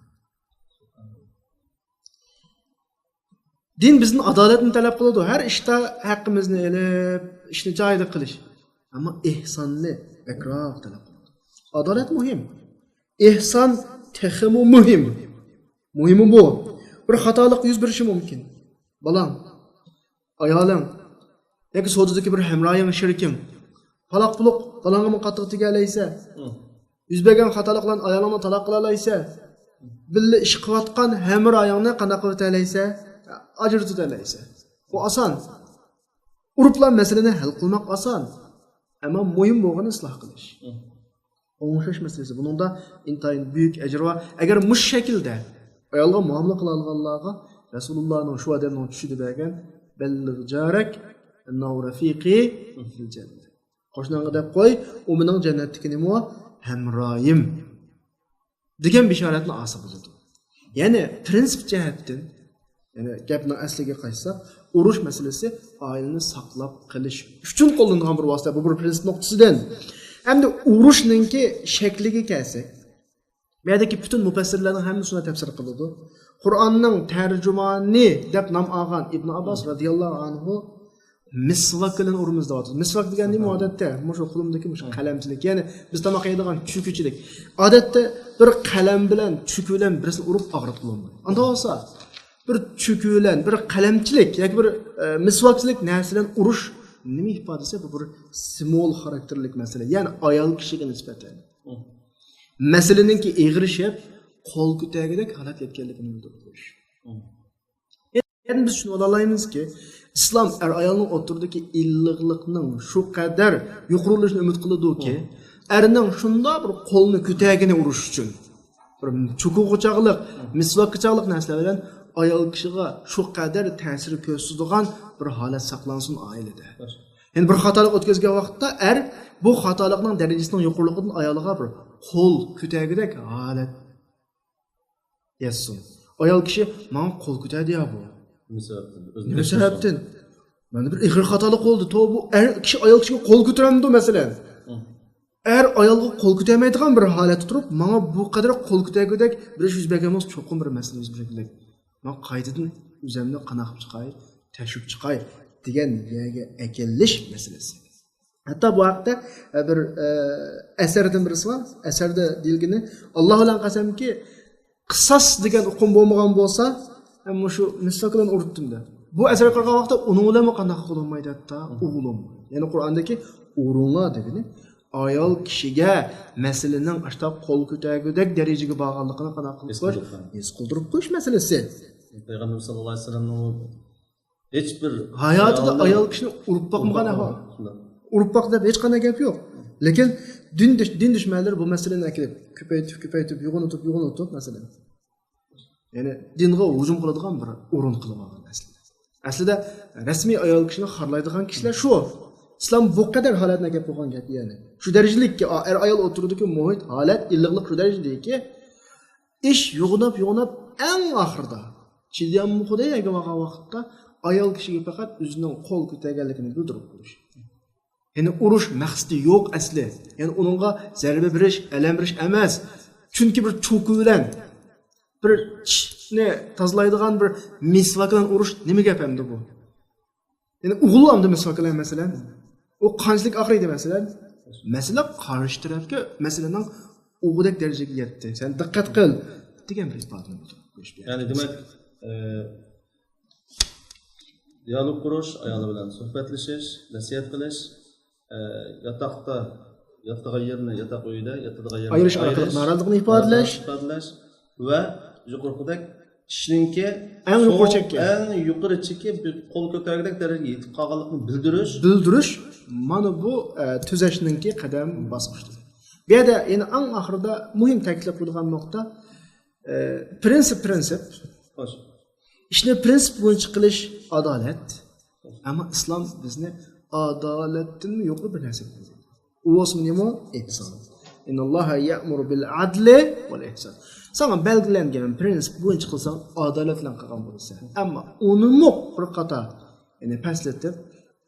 Din bizning adolatni talab qiladi. Har ishda haqqimizni elib, ishni joyida qilish. Ammo ihsonni bakroq talab qiladi. Adolat muhim. Ihson texmi muhim. Muhimi bu. Bir xatolik yuz berishi mumkin. Balam, ayolim, yoki sodadagi bir hamroying shirikim, taloq qilib, balangga qattiq tegalaysa, yuz bergan xatoliklardan ayolingni taloq qila olaysa, billa ish qilayotgan hamroyingni qanaqa o'talaysa, ajr tutalaysa. Bu oson. Uruplar masalani hal qilmoq oson. Ammo muhim bo'lgani isloh qilish. O'ng'ishlash masalasi. Buningda intayin büyük ajr va agar mush shaklda ayolga muomala qila olganlarga Rasulullohning shu odamning tushida bergan balligh jarak annahu rafiqi fil jannah. Qo'shnangga deb qo'y, u mening jannatdagi nima? Hamroyim degan bishoratni olsa bo'ladi. Ya'ni prinsip jihatdan, ya'ni gapning asliga qaytsak, urush masalasi oilani saqlab qilish uchun qo'llanilgan bir vosita. Bu bir prinsip nuqtasidan. Hamda urushningki shakliga kelsak, bu yerdagi butun mufassirlarning hammasini tafsir qiladi. Qur'onning tarjimoni deb nom olgan Ibn Abbos radhiyallohu anhu misvak bilan urimiz deyapti. Misvak degani nima odatda? Mushu qo'limdagi mushu qalamchilik. Ya'ni biz tomoq yeydigan chukuchilik. Odatda bir qalam bilan chuk bilan birisini urib og'ritib bo'lmaydi. Unda bo'lsa bir chuk bilan bir qalamchilik yoki bir misvakchilik narsadan urush nima ifodasi? Bu bir simbol xarakterlik masala. Ya'ni ayol kishiga nisbatan. Masalaninki eg'irishib, qo'l ko'targidek holat yetganligini bildirib. Endi biz shuni olayimizki, islom ayolning o'rtadagi illiqlikning shu qadar yuqorilishini umid qiladi-ki, erning shunday bir qo'lni ko'targini urish uchun bir chuqurg'ichaqlik, misvakchiqlik narsalar bilan ayol kishiga shu qadar ta'sir ko'rsatadigan bir holat saqlansin oilada. Endi bir xatolik o'tkazgan vaqtda bu xatolikning darajasining yuqoriligidan ayoliga bir qo'l ko'targidek holat yassun. Ayol kishi men qo'l ko'tardi ya bu. Sababdan. Mana bir ig'ir xatolik bo'ldi. Bu kishi ayol kishiga qo'l ko'taramdi masalan. Ayolga qo'l ko'tarmaydigan bir holatda turib, menga bu qadar qo'l ko'targidek bir ish yuz berganimiz cho'qim bir masala yuz berganlik. Men qaytadan o'zimni qanaqib chiqay, tashib chiqay degan yerga akilish masalasi. Hatto bu haqda bir asardan birisi bor. Asarda deyilgani Alloh bilan qasamki, qisas degan hukm bo'lmagan bo'lsa, men shu misvak bilan urutdim-da. Bu asar qilgan vaqtda uning bilan qanaqa qilinmaydi hatta o'g'lim. Ya'ni Qur'ondagi urunlar degani ayol kishiga masalaning ashta qo'l ko'targudek darajaga borganligini qanaqa qilib qo'yish, his qildirib qo'yish masalasi. Payg'ambar sollallohu alayhi vasallamning hech bir hayotida ayol kishini urib boqmagan ahvol. Urib boq deb hech qanday gap yo'q. Lekin din dushmanlari bu masalani akilib ko'paytib, uyg'onib masalan. Yani dinga hücum qiladigan bir o'rin qilib olgan aslida. Aslida rasmiy ayol kishini xorlaydigan kishilar shu. İslam bu kadar holatni gap bo'lgan gap yani. Shu darajalikki er ayol o'tiradigan muhit holat illiqlik shu darajadaki ish yo'g'nab eng oxirida chidam xudoyaga bo'lgan vaqtda ayol kishiga faqat o'zining qo'l ko'targanligini bildirib qo'yish. Yani urush maqsadi yo'q asli. Yani uningga zarba berish, alam berish emas. Chunki bir cho'qi bilan bir ne tozalaydigan bir misvak bilan urush nima gap endi bu? Yani o'g'illamdi misvak bilan masalan o qanchalik og'riydi masalan? Masala qarshi tarafga masalaning o'g'idek darajaga yetdi. Sen diqqat qil degan bir ifodani qo'yishdi. Ya'ni demak, diyalog qurish, ayol bilan suhbatlashish, nasihat qilish, yotoqda yotadigan yerni yotoq uyida, yotadigan yerni ayirish orqali norozilikni ifodalash va yuqoridek kishiningki eng yuqori chekka bir qo'l ko'targandek darajaga yetib qolganligini bildirish mana bu tuzashninki qadam bosqichidir. Bu yerda yana eng oxirida muhim ta'kidlab qo'yilgan nuqta prinsip. Xo'sh. Ishni prinsip bo'yicha qilish adolat. Ammo islom bizni adolatdan yo'q bir narsa qildi. U o'smi nima? Ihson. Innalloha ya'muru bil adli wal ihson. Sana belgilengen prinsip bo'yicha qilsang adolat bilan qilgan bo'lsa, ammo uni bir qator yani paslatib,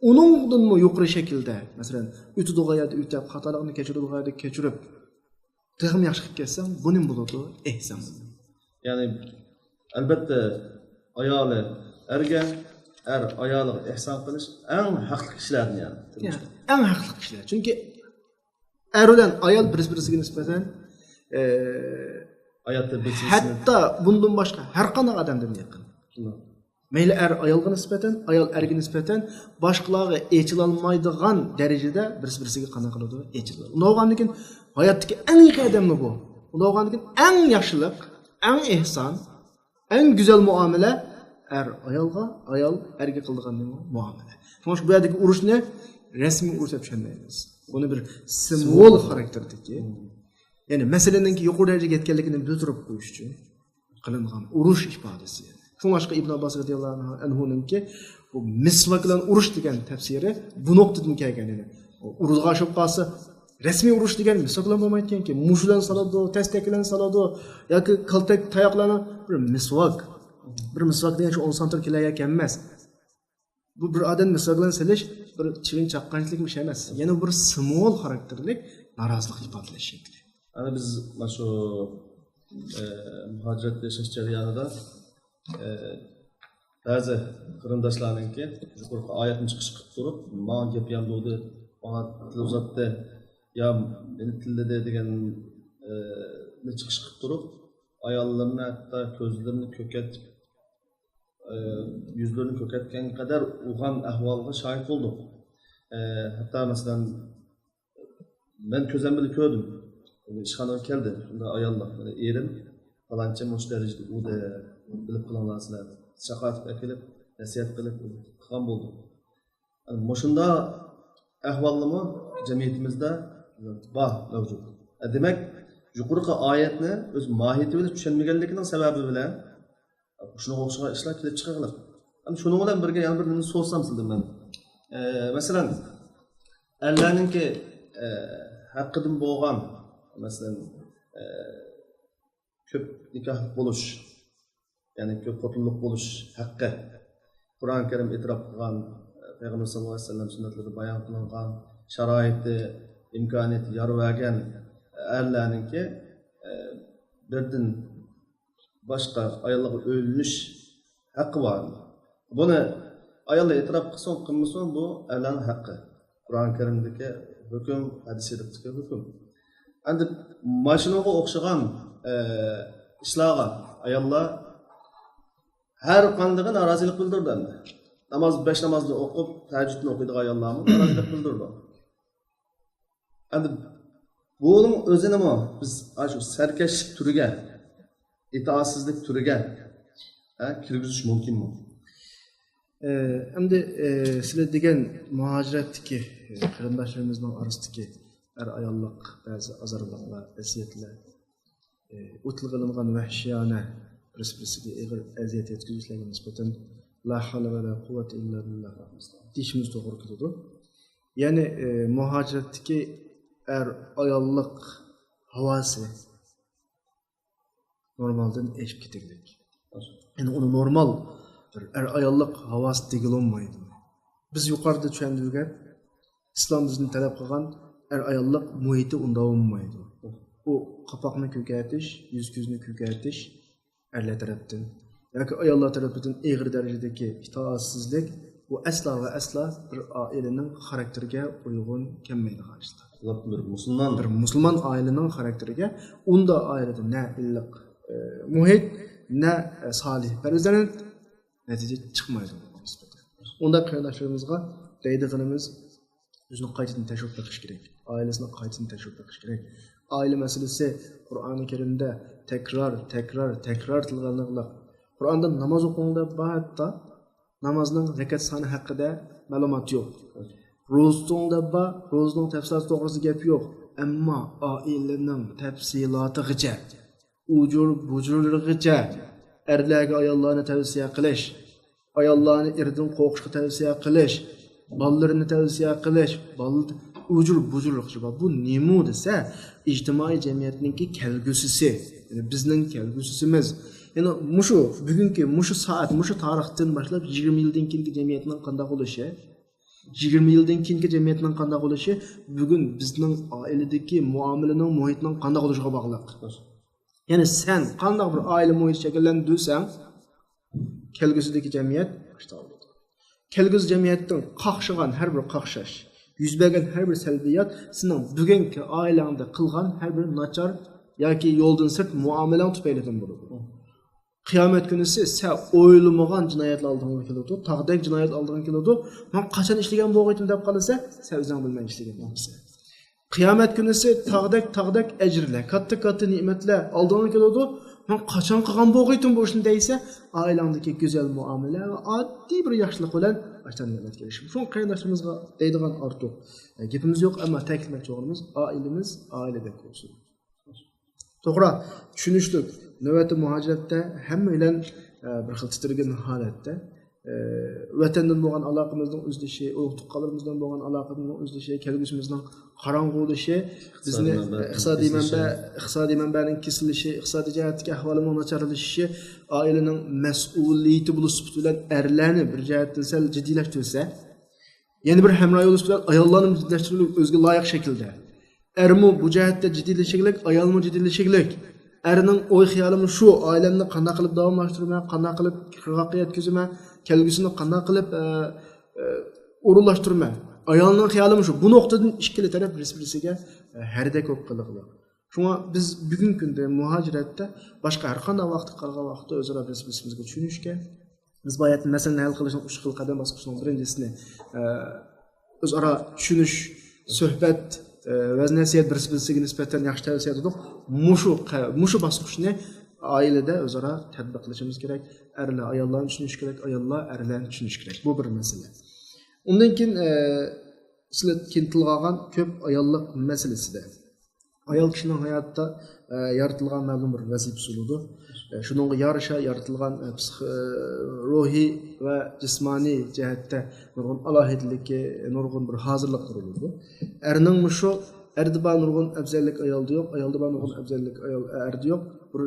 uningdan yuqori shaklda, masalan, o'tadigan yerda o'tab, xatolarni kechiradigan yerda kechirib, texim yaxshi qilib kelsang, bu nim bo'ladi? Ihson. Ya'ni albatta ayoli erga, ayoliga ihson qilish eng haqli kishilarni yani. Eng haqli kishilar. Chunki er bilan ayol bir-biriga nisbatan hatta bundan başka her qanday odamdan yaqin. Mayli er ayolga nisbatan, ayol erga nisbatan boshqalarga echilolmaydigan darajada bir-biriga qana qiladi, echiladi. Undan keyin hayotdagi eng yaxshi odamni bu. Undan keyin eng yaxshilik, eng ihson, eng go'zal muomala er ayolga, ayol erga qiladigan muomala. Xo'sh, bu yerdagi urushni rasmiy urush deb tushunmaymiz. Buni bir simbol xarakterdagi yani meseleninki yuqori darajaga yetganligini bildirib qo'yish uchun qilingan urush ifodasi. Shunga boshqa Ibn Abbos radhiyallohu anhuninki bu misvak bilan urush degan tafsiri bu nuqtadan kelgan edi. Urushga oshib qolsa rasmiy urush degan misvak bilan bo'lmaydiganki, mushlan saladi, tastaklan saladi yoki qaltak tayoqlarni bir misvak. Bir misvak degan shu 10 sm kiloga emas. Bu bir odam misvak bilan silish bir chivin chaqqanchilik ish emas. Yana bir simbol xarakterlik norozilik ifodalash shekli. Ana biz mana shu muhojirat yashash jarayonida ba'zi qarindoshlarningki yuqorqi oyatni chiqish qilib turib, "Men gap ham bo'ldi, menga til uzatdi, yo meni tilladi" degan chiqish qilib turib, ayollarni hatto ko'zlarini ko'katib, yuzlarini ko'katgan qadar uyg'on ahvolga shohid bo'ldik. Hatto masalan men ko'zim bilan ko'rdim. İşxanaga keldi. Shunda ayollar, erim falancha mush darajada o'da bilib qilinglarsizlar. Shaqatib kelib, nasihat qilib qilgan bo'ldi. Mushunda ahvolimi jamiyatimizda bor mavjud. Demak, yuqorqi oyatni o'z mohiyati bilan tushunmaganligining sababi bilan shunga o'xshagan ishlar kelib chiqadi. Ana shuning bilan birga yana bir nima so'zsam sizdan men. Masalan, Allah'ninki haqidan bo'lgan masalan ko'p nikoh bo'lish, ya'ni ko'p xotinlik bo'lish haqqi Qur'on Karim e'tirof qilgan, Payg'ambar sollallohu alayhi vasallam sunnatlarida bayon qilingan sharoiti, imkoniyati yorvagan erlarninki birdan boshqa ayollarga o'linish haqqi bor. Buni ayollar e'tirof qilsin, qilmasin, bu erlarning haqqi. Qur'on Karimdagi hukm, hadis sharifdagi hukm. Endi mashinaga o'xshagan ishlarga ayollar har qanday norozilik bildirdi. Besh namozni o'qib, tahajjudni o'qiydigan ayollarmi norozilik bildirdi. Endi buning o'zi nima? Biz shu sarkashlik turiga, itoatsizlik turiga kirgizish mumkinmi? Endi sizlar degan muhojiratdagi qarindoshlarimizning orasidagi er ayollik ba'zi azarlıqlar, vasiyatlar, o'til qilingan vahshiyona birisiga ig'ir aziyat yetkazishlarga nisbatan la havla va la quvvata illa billah deyishimiz to'g'ri keladi. Ya'ni muhojiratdagi ayollik havası normaldan eşip keteglik. Yani onu normal ayollik havası degilolmaydı. Biz yukarıda düşündüğümüzde İslam bizden talep kılgan ayollik muhiti unda olmaydı. O kapakını köketiş, yüz gözünü köketiş erler tarafından. Yani ayollar tarafından ağır derecedeki itaatsizlik bu asla ve asla bir ailenin karakterine uygun gelmeydi karşıda. Bir Müslüman ailenin karakteriga unda ailede ne illik muhit ne salih perizlerin netice çıkmaydı. Onda kardeşlerimizga deydiğimiz yüzünü kayıtını teşvik etmek gerek. Ailesine kayıtını teşvik etmek gerek. Aile meselesi Kur'an-ı Kerim'de tekrar tılganlıkla. Kur'an'da namaz okunduğunda bahatta namazının rekat sani hakkında malumat yok. Rozduğunda rozunun tefsirati doğrusu gap yok. Ama ailenin tefsilatıgıca, bucurlarıgıca, erlerge ayollarını tavsiye kılış, ayollarını irdin qo'qishga tavsiye kılış, ballarını tavsiye kılış, bucurluqçı. Bu nemu desa, ijtimoiy jamiyatninki kelgusisi, yani bizning kelgusisimiz. Yani bugünkü saat, tarixdan boshlab 20 yildan keyingi jamiyatning qanday bo'lishi 20 yıldan keyingi jamiyatning qanday bo'lishi bugun bizning oiladagi muomalaning muhitining qanday bo'lishiga bog'liq. Ya'ni sen qanday bir oila muhit shakllantirsang, kelgusidagi jamiyat boshqa bo'ladi. Kelgusi jamiyatning qaqshigan har bir qaqshash, yuz bergan har bir salbiyat sening bugungi oilangda qilgan har bir nachar yoki yo'ldan sirt muomalang tufaylidan bo'ladi. Kıyamet günü sen oylamagan cinayetler aldığın keledi, tağdek cinayet aldığın keledi. Ben kaçan işlegen boğaytım deyip kalırsa, sen özden bilmen işlegen boğaysa. Kıyamet günü tağdek ecirle, katı nimetle aldığın keledi. Ben kaçan kıgan boğaytım bu işin deyse, ailemdeki güzel muamele ve addi bir yaşlılık olan açtan nimet gelişim. Şu an kardeşlerimizle deydiğen artık. Gepimiz yok ama tekilmek çoğunumuz, ailede olsun. To'g'ri, tushunishlik. Navbatda muhojiratda hamma bilan bir xil titirgan holatda vatandan bo'lgan aloqamizning uzilishi, urug' tuqqanlarimizdan bo'lgan aloqamizning uzilishi, kelgusimizning qorong'ulishi, bizni iqtisodiy manbaning kesilishi, iqtisodiy jihatdagi ahvolimiz nacharlashishi, oilaning mas'uliyati bo'lish bilan erlarni bir jihatdan sal jiddiylashtirsa, yana bir hamroh bo'lish bilan ayollarni jiddiylashtirib o'ziga loyiq shaklda. Ermu bu cihette ciddileşiklik, ayalmu ciddileşiklik. Erinin oy xiyalımı şu, ailemni qanday qilib davomlashtirma, qanday qilib qirg'oqqa yetkazma, kelgusini qanday qilib o'rinlashtirma. Ayolning xiyalımı şu. Bu noktadan ikkala taraf bir-biriga harda ko'p qiliqlar. Shunga biz bugungi kunda muhojiratda boshqa har qanday vaqt qolgan vaqtda o'zaro bir-birimizga tushunishga, biz bu hayotni masalani hal qilishning 3 xil qadam bosqichining birinchisini o'zaro tushunish, suhbat ve nasihat birisiga nisbatan yaxshi tavsiya etdik. Mushu bosqichni oilada o'zaro tatbiq qilishimiz kerak. Erlar ayollarni tushunish kerak, ayollar erlarni tushunish kerak. Bu bir masala. Undan keyin sizlar tilg'agan ko'p ayollik masalasida. Ayol kishining hayotda yaratilgan ma'lum bir vazifasi bo'ladi. Shuningga yarasha yaratilgan ruhiy va jismoniy jihatda nurg'un alohidlikka, nurg'un bir hozirlik quriladi. Erning mushu erda bor nurg'un afzallik ayolda yo'q, ayolda bor nurg'un afzallik erda yo'q. Bir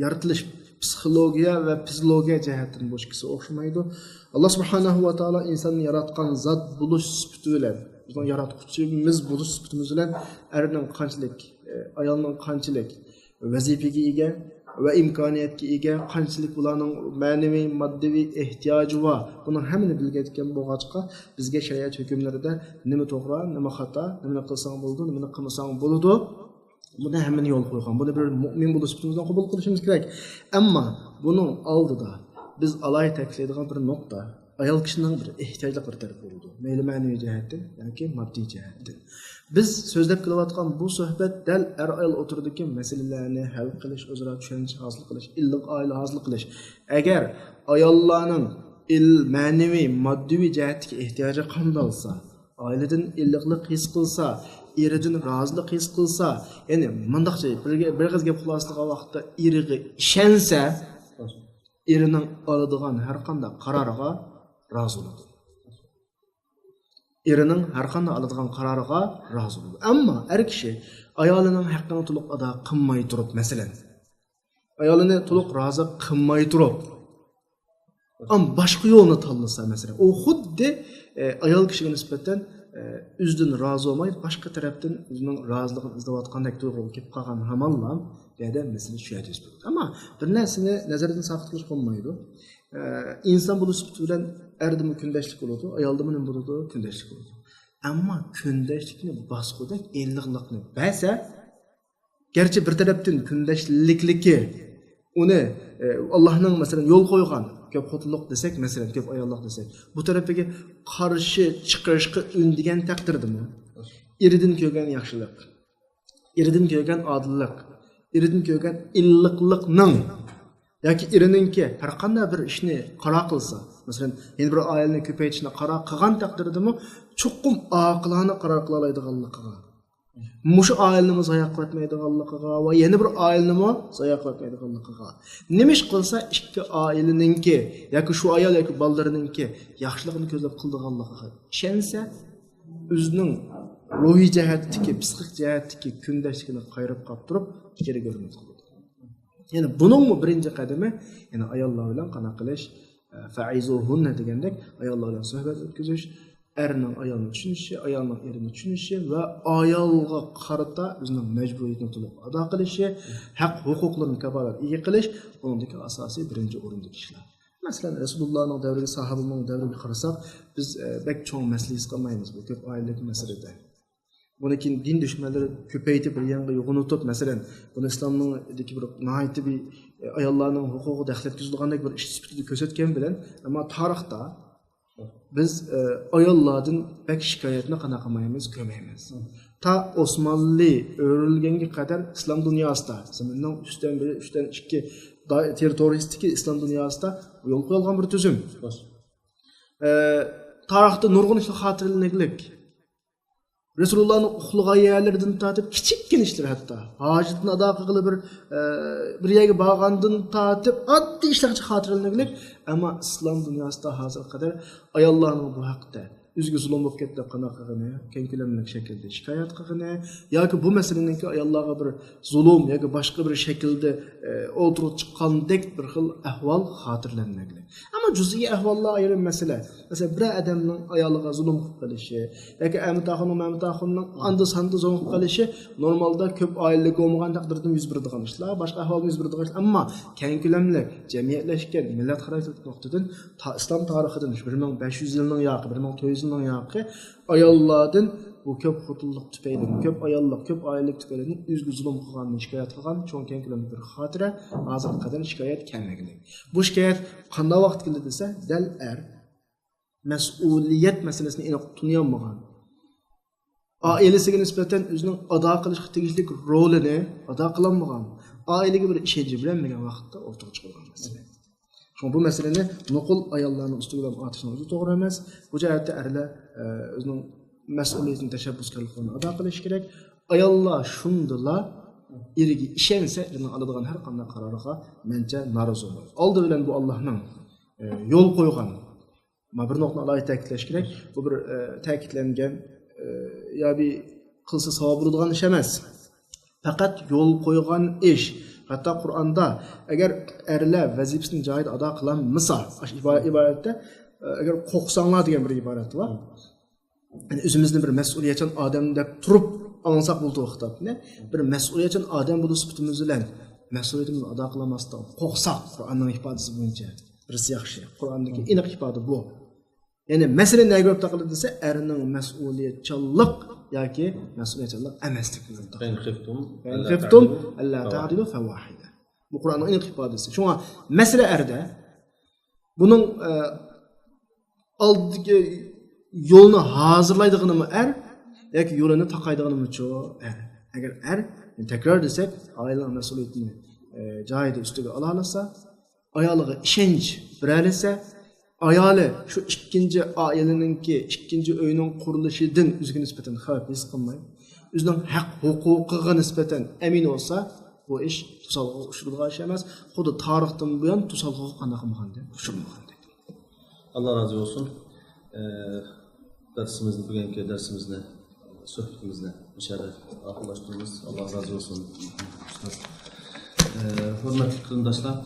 yaratilish psixologiya va fiziologiya jihatdan boshqasi o'xshamaydi. Alloh subhanahu va taolo insonni yaratgan zot bo'lish sifati bilan, bizning yaratuvchimiz bo'lish sifatimiz bilan erning qanchalik, ayolning qanchalik vazifaga ega ve imkoniyatga ega, qanchalik ularning ma'naviy, moddiy ehtiyoji bor. Buning hammani bilgan bo'lg'achqa bizga shariat hukmlarida nima to'g'ri, nima xato, nima qilsang bo'ldi, nima qilmasang bo'ladi. Buni hammani yo'l qo'ygan. Buni bir mu'min bo'lish bitimizdan qabul qilishimiz kerak. Ammo buning oldida biz alayh ta'kidlaydigan bir nuqta, ayol kishining bir ehtiyojli bir tarafi bo'ladi. Mayli ma'naviy jihatdan yoki moddiy jihatdan. Biz so'zlab kelayotgan bu suhbat dal ayol o'tirdagi masalalarni hal qilish, o'zaro tushunish hosil qilish, illiq oila hosil qilish. Agar ayollarning ma'naviy, moddiy jihatga ehtiyoji qandalsa, oiladan illiqlik his qilsa, eridan rozilik his qilsa, ya'ni mundaqcha bir qizga quloq solgan vaqtda eriga ishonsa, erining oladigan har qanday qaroriga rozi bo'ladi. Erining har qanday oladigan qaroriga rozi bo'ladi. Ammo er kishi ayolining haqqini to'liq ado qilmay turib, masalan, ayolini to'liq rozi qilmay turib, am boshqa yo'lni tanlasa, masalan, u xuddi ayol kishiga nisbatan o'zidan rozi bo'lmay, boshqa tarafdan o'zining roziligini izlayotgandek tuyg'uga kelib qolgan hamonlam deydi, masala shu yerda yuz beradi. Ammo bir narsani nazardan saqit qilish bo'lmaydi. İnsan buluşup bilen erdimi kündəşlik olurdu, ayaldımı ne bulurdu, kündəşlik olurdu. Ama kündəşlikni basqudek elliqliqni bəsə, gerçi bir tarafdan kündəşlikliki onu Allah'ın mesela yol koygan köp xotinlik desek, mesela köp ayollik desek, bu taraftaki karşı çıkışqı öndigen takdirdimi? İridin kögen yaxşılık, iridin kögen adillik, iridin kögen illiqliqning yoki erininki har qanday bir ishni qaro qilsa, masalan, yana bir oilani ko'paytirishni qaro qilgan taqdirdami, chuqum aqlona qaror qila oladiganligiga, mushu oilani zoya qilmaydiganligiga va yana bir oilani zoya qilmaydiganligiga, nima ish qilsa ikki oilaninki yoki shu ayol yoki bolalariningki yaxshiligini ko'zlab qildiganligiga ishonsa, o'zining ruhiy jihatdagi, psixik jihatdagi kundashligini qayrib qolib turib, icheri ko'rinadi. Yani bunun mu birinci kademi? Yani ayollar bilan qana qilish, faizuhunna degandek ayollar bilan suhbat o'tkazish, erning ayolni tushunishi, ayolning erini tushunishi va ayolga qarata o'zining majburiyatini to'liq ado qilishi, haq huquqlarini kafolatga qilish buningdagi asosiy birinchi o'rindagi ishlar. Masalan, Rasulullohning davriga, sahobaning davriga qarasak, biz bek cho'ng maslis qilmaymiz bu ko'p oiladagi masalada. Bunakin din düşmanları köpeytip bir yanga yoğunutup, mesela bunu İslam'ın bir nihayeti bir ayollarının hukuku daxil etkizilgandek bir iş süpütü kösetken bilen, ama tarihta biz ayollardan pek şikayetine qanaqamaymiz, kömeymiz. Ta Osmanlı örülgenge kadar İslam dünyasında, zamanın üçten iki territoristiki İslam dünyasında yol koyulgan bir tüzüm. Tarihta nurgun işli hatırlanıglik. Resulullah'ın uxluğa yerlerden tatip kiçikken işler hatta. Hacetini ada qılıp bir yerge bağandın tatip addi işlerçi hatırlanabilir. Ama İslam dünyasında hazır kadar ayollarning bu haqda üzgü zulüm bo'lib ketdi qanaqagini, kenkilemlik şekilde şikayet qilgani yoki bu meseleninki ayollarga bir zulüm yoki boshqa bir şekilde o'tirib chiqqandek bir xil ahvol xotirlanmaydi. Ama juz'iy ahvollar ayrim mesele. Mesela bir adamning ayoliga zulüm qilib qilishi yoki amtaxonning anda sanda zulüm qilib qilishi normalda ko'p oilalik bo'lmagan taqdirda yuz beradigan ishlar, boshqa ahvolda yuz beradigan ishlar. Ammo kenkilemlik, jamiyatlashgan millat xarakter nuqtadan islom tarixidan 1500 yilning yoki 1400 yilning yoki ayollardan bu köp xotinlik tüpeyli, köp ayollik, köp ailelik tüpeyli üzgü zulüm qilganini şikayet qilgan cho'ng kenkilemli bir xotira hozirga qadar şikayet kelmagan. Bu şikayet qanday vaqt keldi desa, dal mas'uliyat masalasini aniq tushunmagan. Ailesiga nisbatan o'zining ado qilishga tegishli rolini ado qilolmagan. Ailega bir ishonchi bilanmagan vaqtda o'rtaga chiqargan masala. Çünkü bu meseleni nuqul ayollarning ustiga atishni o'zi to'g'ri emas. Bu jihatda erlar o'zining mas'uliyatini tashabbuskorligini ado qilish kerak. Ayollar shundala eriga ishonsa, uning oladigan har qanday qaroriga mencha norozi bo'ladi. Oldi bilan bu Allohning yo'l qo'ygan. Ma bir nuqtani alohida ta'kidlash kerak. Bu bir ta'kidlangan yoki qilsa savob bo'ladigan ish emas. Faqat yo'l qo'ygan ish. Hatta Kur'an'da eğer erler vazifesini joyida ado qilmasa, iboratda eğer qo'qsanglar degan bir iborat var. Yani o'zimizni bir mas'uliyatchan odam deb turib olsak bo'ldi vaqtda, bir mas'uliyatchan odam bo'lish sifatimiz bilan mas'uliyatimizni ado qilmasdan qo'qsaq, Qur'onning ifodasi bo'yicha birisi yaxshi. Qur'ondagi aniq ifoda bu. Yani mesele nega ko'p taqildi desa, erning mas'uliyatchanlik yoki mas'uliyatchanlik emasligini xiftum alla ta'dilu fa wahida. Bu Qur'onning aniq ifodasi. Shunga mesele erda bunun oldigi yo'lni hazırlaydig'ini yoki yo'lini taqaydig'ini agar tekrar desak, oila mas'uliyatini joyida ustiga ola olsa, ayoliga ishonch beralsa, ayoli shu ikkinchi oilaninki, ikkinchi uyning qurilishidan o'ziga nisbatan xavf his qilmay, o'zining haq huquqiga nisbatan amin bo'lsa, bu ish tusalg'a ushurgan ish emas. Xuddi tarixdan buyon tusalg'a qanday qilmagan deb ushurmagan. Allah razı olsun. Dersimizni, bugünkü dersimizni, sohbetimizni inşallah ahırlaştırırız. Allah razı olsun. Hürmetli kırındaşlar,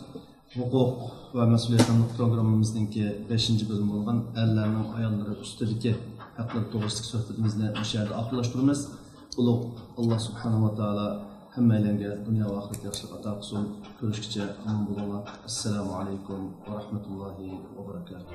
hukuk ve mesuliyetçilik programımızdaki 5. bölüm olan erlerinin ayarları üstüdeki hakları doğrusuzluk sohbetimizni inşallah ahırlaştırırız. Uluq Allah subhanahu wa ta'ala hammalarga dunyo va oxirat yaxshilik ato qilsin. Ko'rishgacha omon bo'linglar. Assalomu alaykum va rahmatullohi va barakatuh.